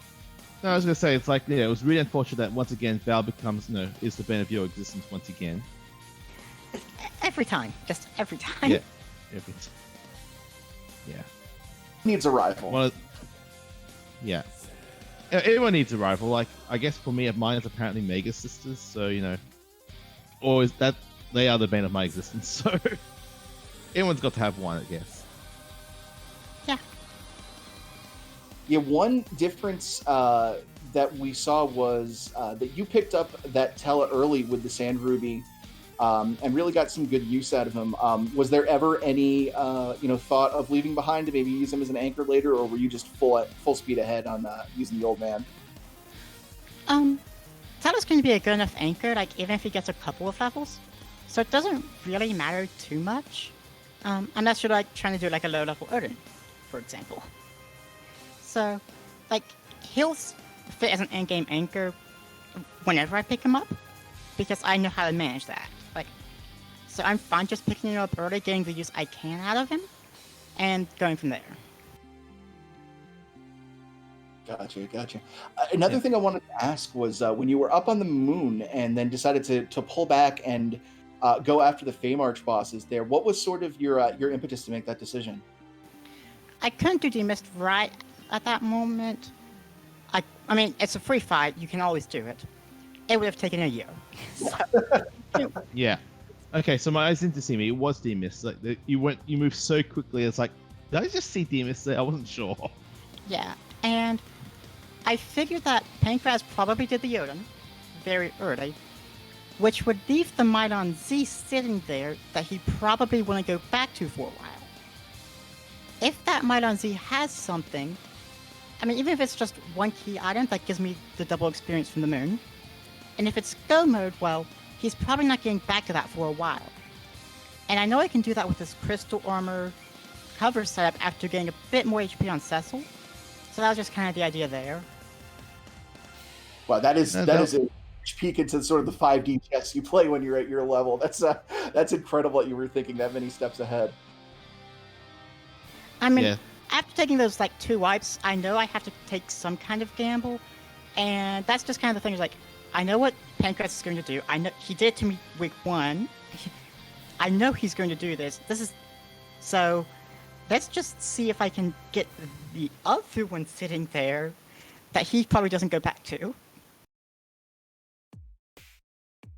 No, I was gonna say it's like it was really unfortunate that once again Val becomes is the bane of your existence once again. Every time, just every time. Yeah. Needs a rival. Yeah. Everyone needs a rival. Like I guess for me, mine is apparently Mega Sisters. So or is that they are the bane of my existence? So everyone's got to have one, I guess. Yeah. Yeah, one difference that we saw was that you picked up that Tela early with the Sand Ruby, and really got some good use out of him. Was there ever any thought of leaving behind to maybe use him as an anchor later, or were you just full speed ahead on using the old man? Tela's going to be a good enough anchor, like even if he gets a couple of levels, so it doesn't really matter too much, unless you're like trying to do like a low level Odin, for example. So, like, he'll fit as an in-game anchor whenever I pick him up, because I know how to manage that. Like, so I'm fine just picking him up early, getting the use I can out of him, and going from there. Gotcha. Another thing I wanted to ask was when you were up on the moon and then decided to pull back and go after the Feymarch bosses there, what was sort of your impetus to make that decision? I couldn't do Demist right at that moment. I mean, it's a free fight. You can always do it. It would have taken a year. Yeah. Okay, so my eyes didn't see me. It was Demist. Like you moved so quickly. It's like, did I just see Demist there? I wasn't sure. Yeah, and I figured that Pankraz probably did the Odin very early, which would leave the Mylon Z sitting there that he probably wouldn't go back to for a while. If that Mylon Z has something, I mean, even if it's just one key item that gives me the double experience from the moon, and if it's go mode, well, he's probably not getting back to that for a while. And I know I can do that with this crystal armor cover setup after getting a bit more HP on Cecil, so that was just kind of the idea there. Wow, that is a peek into sort of the 5D chess you play when you're at your level. That's incredible that you were thinking that many steps ahead. I mean, after taking those like 2 wipes, I know I have to take some kind of gamble, and that's just kind of the thing. Is like, I know what Pankraz is going to do. I know he did it to me week 1. I know he's going to do this. So let's just see if I can get the other one sitting there that he probably doesn't go back to.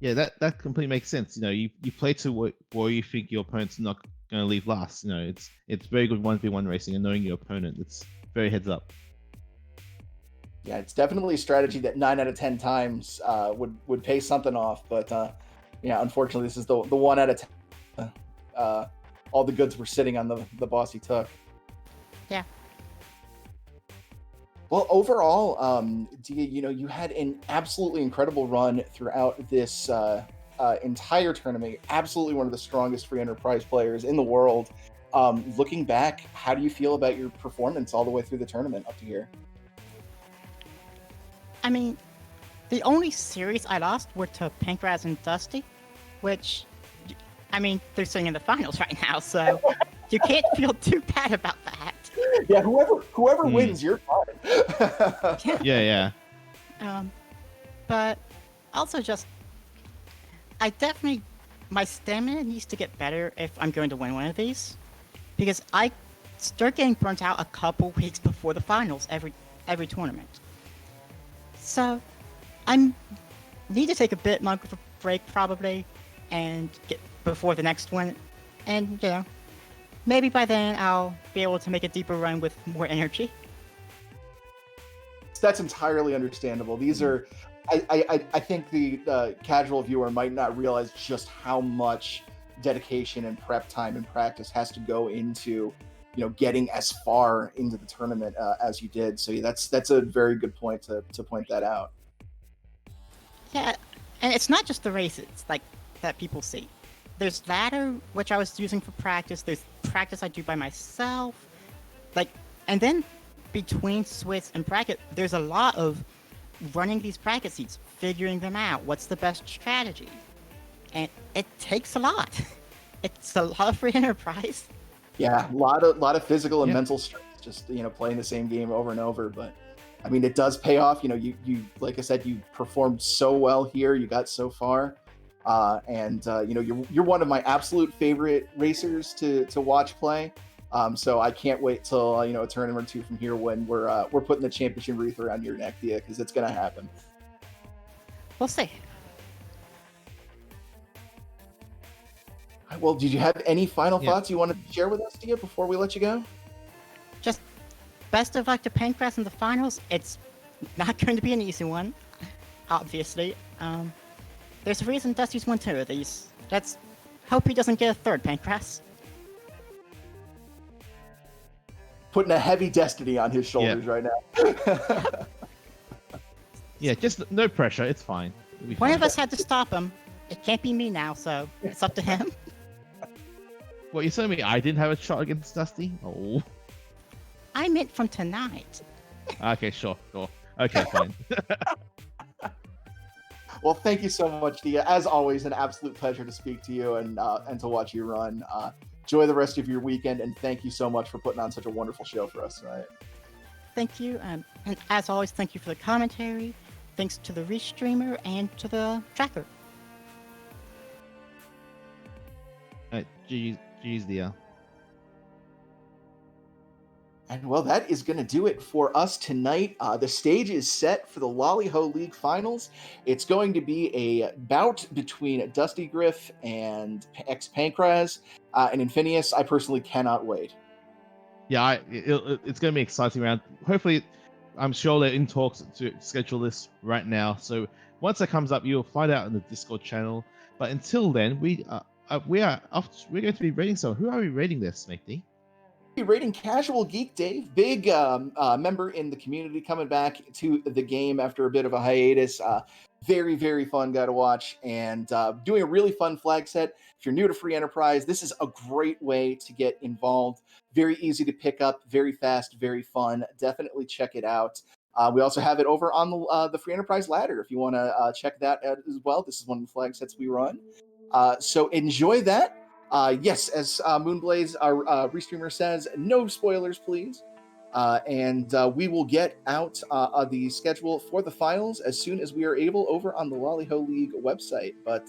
Yeah, that completely makes sense. You know, you play to where you think your opponent's not going to leave last. You know, it's very good 1v1 racing and knowing your opponent. It's very heads up. Yeah, it's definitely a strategy that 9 out of 10 times would pay something off. But unfortunately, this is the 1 out of 10. All the goods were sitting on the boss he took. Yeah. Well, overall, Dia, you had an absolutely incredible run throughout this entire tournament. Absolutely one of the strongest free enterprise players in the world. Looking back, how do you feel about your performance all the way through the tournament up to here? I mean, the only series I lost were to Pankraz and Dusty, which, I mean, they're sitting in the finals right now, so you can't feel too bad about that. Yeah, whoever wins, you're fine. Yeah. But also just, my stamina needs to get better if I'm going to win one of these, because I start getting burnt out a couple weeks before the finals every tournament. So I need to take a bit longer of a break probably, and get before the next one, and maybe by then I'll be able to make a deeper run with more energy. That's entirely understandable. These are, I think the casual viewer might not realize just how much dedication and prep time and practice has to go into, getting as far into the tournament as you did. So that's a very good point to point that out. Yeah, and it's not just the races like that people see. There's ladder, which I was using for practice. There's practice I do by myself. And then between Swiss and bracket, there's a lot of running these bracket seats, figuring them out. What's the best strategy? And it takes a lot. It's a lot of free enterprise. Yeah, a lot of physical and mental stress, just playing the same game over and over. But I mean, it does pay off. You like I said, you performed so well here. You got so far. And you're one of my absolute favorite racers to watch play. So I can't wait till a tournament or two from here when we're putting the championship wreath around your neck, Dia, because it's gonna happen. We'll see. Well, did you have any final thoughts you wanted to share with us, Dia, before we let you go? Just best of luck to Pankraz in the finals. It's not going to be an easy one, obviously. There's a reason Dusty's won 2 of these. Let's hope he doesn't get a third Pancras. Putting a heavy destiny on his shoulders right now. Yeah, just no pressure. It's fine. It'll be One fine. of us had to stop him. It can't be me now, so it's up to him. What, you're telling me I didn't have a shot against Dusty? Oh. I meant from tonight. Okay, sure. Okay, fine. Well, thank you so much, Dia. As always, an absolute pleasure to speak to you and to watch you run. Enjoy the rest of your weekend, and thank you so much for putting on such a wonderful show for us tonight. Thank you, and as always, thank you for the commentary. Thanks to the restreamer and to the tracker. Alright, geez, Dia. And well, that is going to do it for us tonight. The stage is set for the Lali-Ho League Finals. It's going to be a bout between Dusty Griff and xPankraz and Infinius. I personally cannot wait. Yeah, it's going to be an exciting round. Hopefully, I'm sure they're in talks to schedule this right now. So once that comes up, you'll find out in the Discord channel. But until then, we're going to be rating some. Who are we rating this, Smakey? Rating Casual Geek Dave, big member in the community, coming back to the game after a bit of a hiatus. Very, very fun guy to watch, and doing a really fun flag set. If you're new to Free Enterprise, this is a great way to get involved. Very easy to pick up, very fast, very fun. Definitely check it out. We also have it over on the Free Enterprise ladder if you want to check that out as well. This is one of the flag sets we run. So enjoy that. Yes, as Moonblaze, our restreamer, says, no spoilers, please. And we will get out the schedule for the finals as soon as we are able over on the Lali-Ho League website. But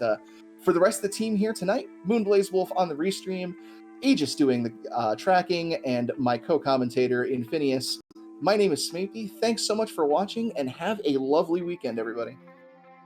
for the rest of the team here tonight, Moonblaze Wolf on the restream, Aegis doing the tracking, and my co-commentator, Infinius. My name is Smakey. Thanks so much for watching, and have a lovely weekend, everybody.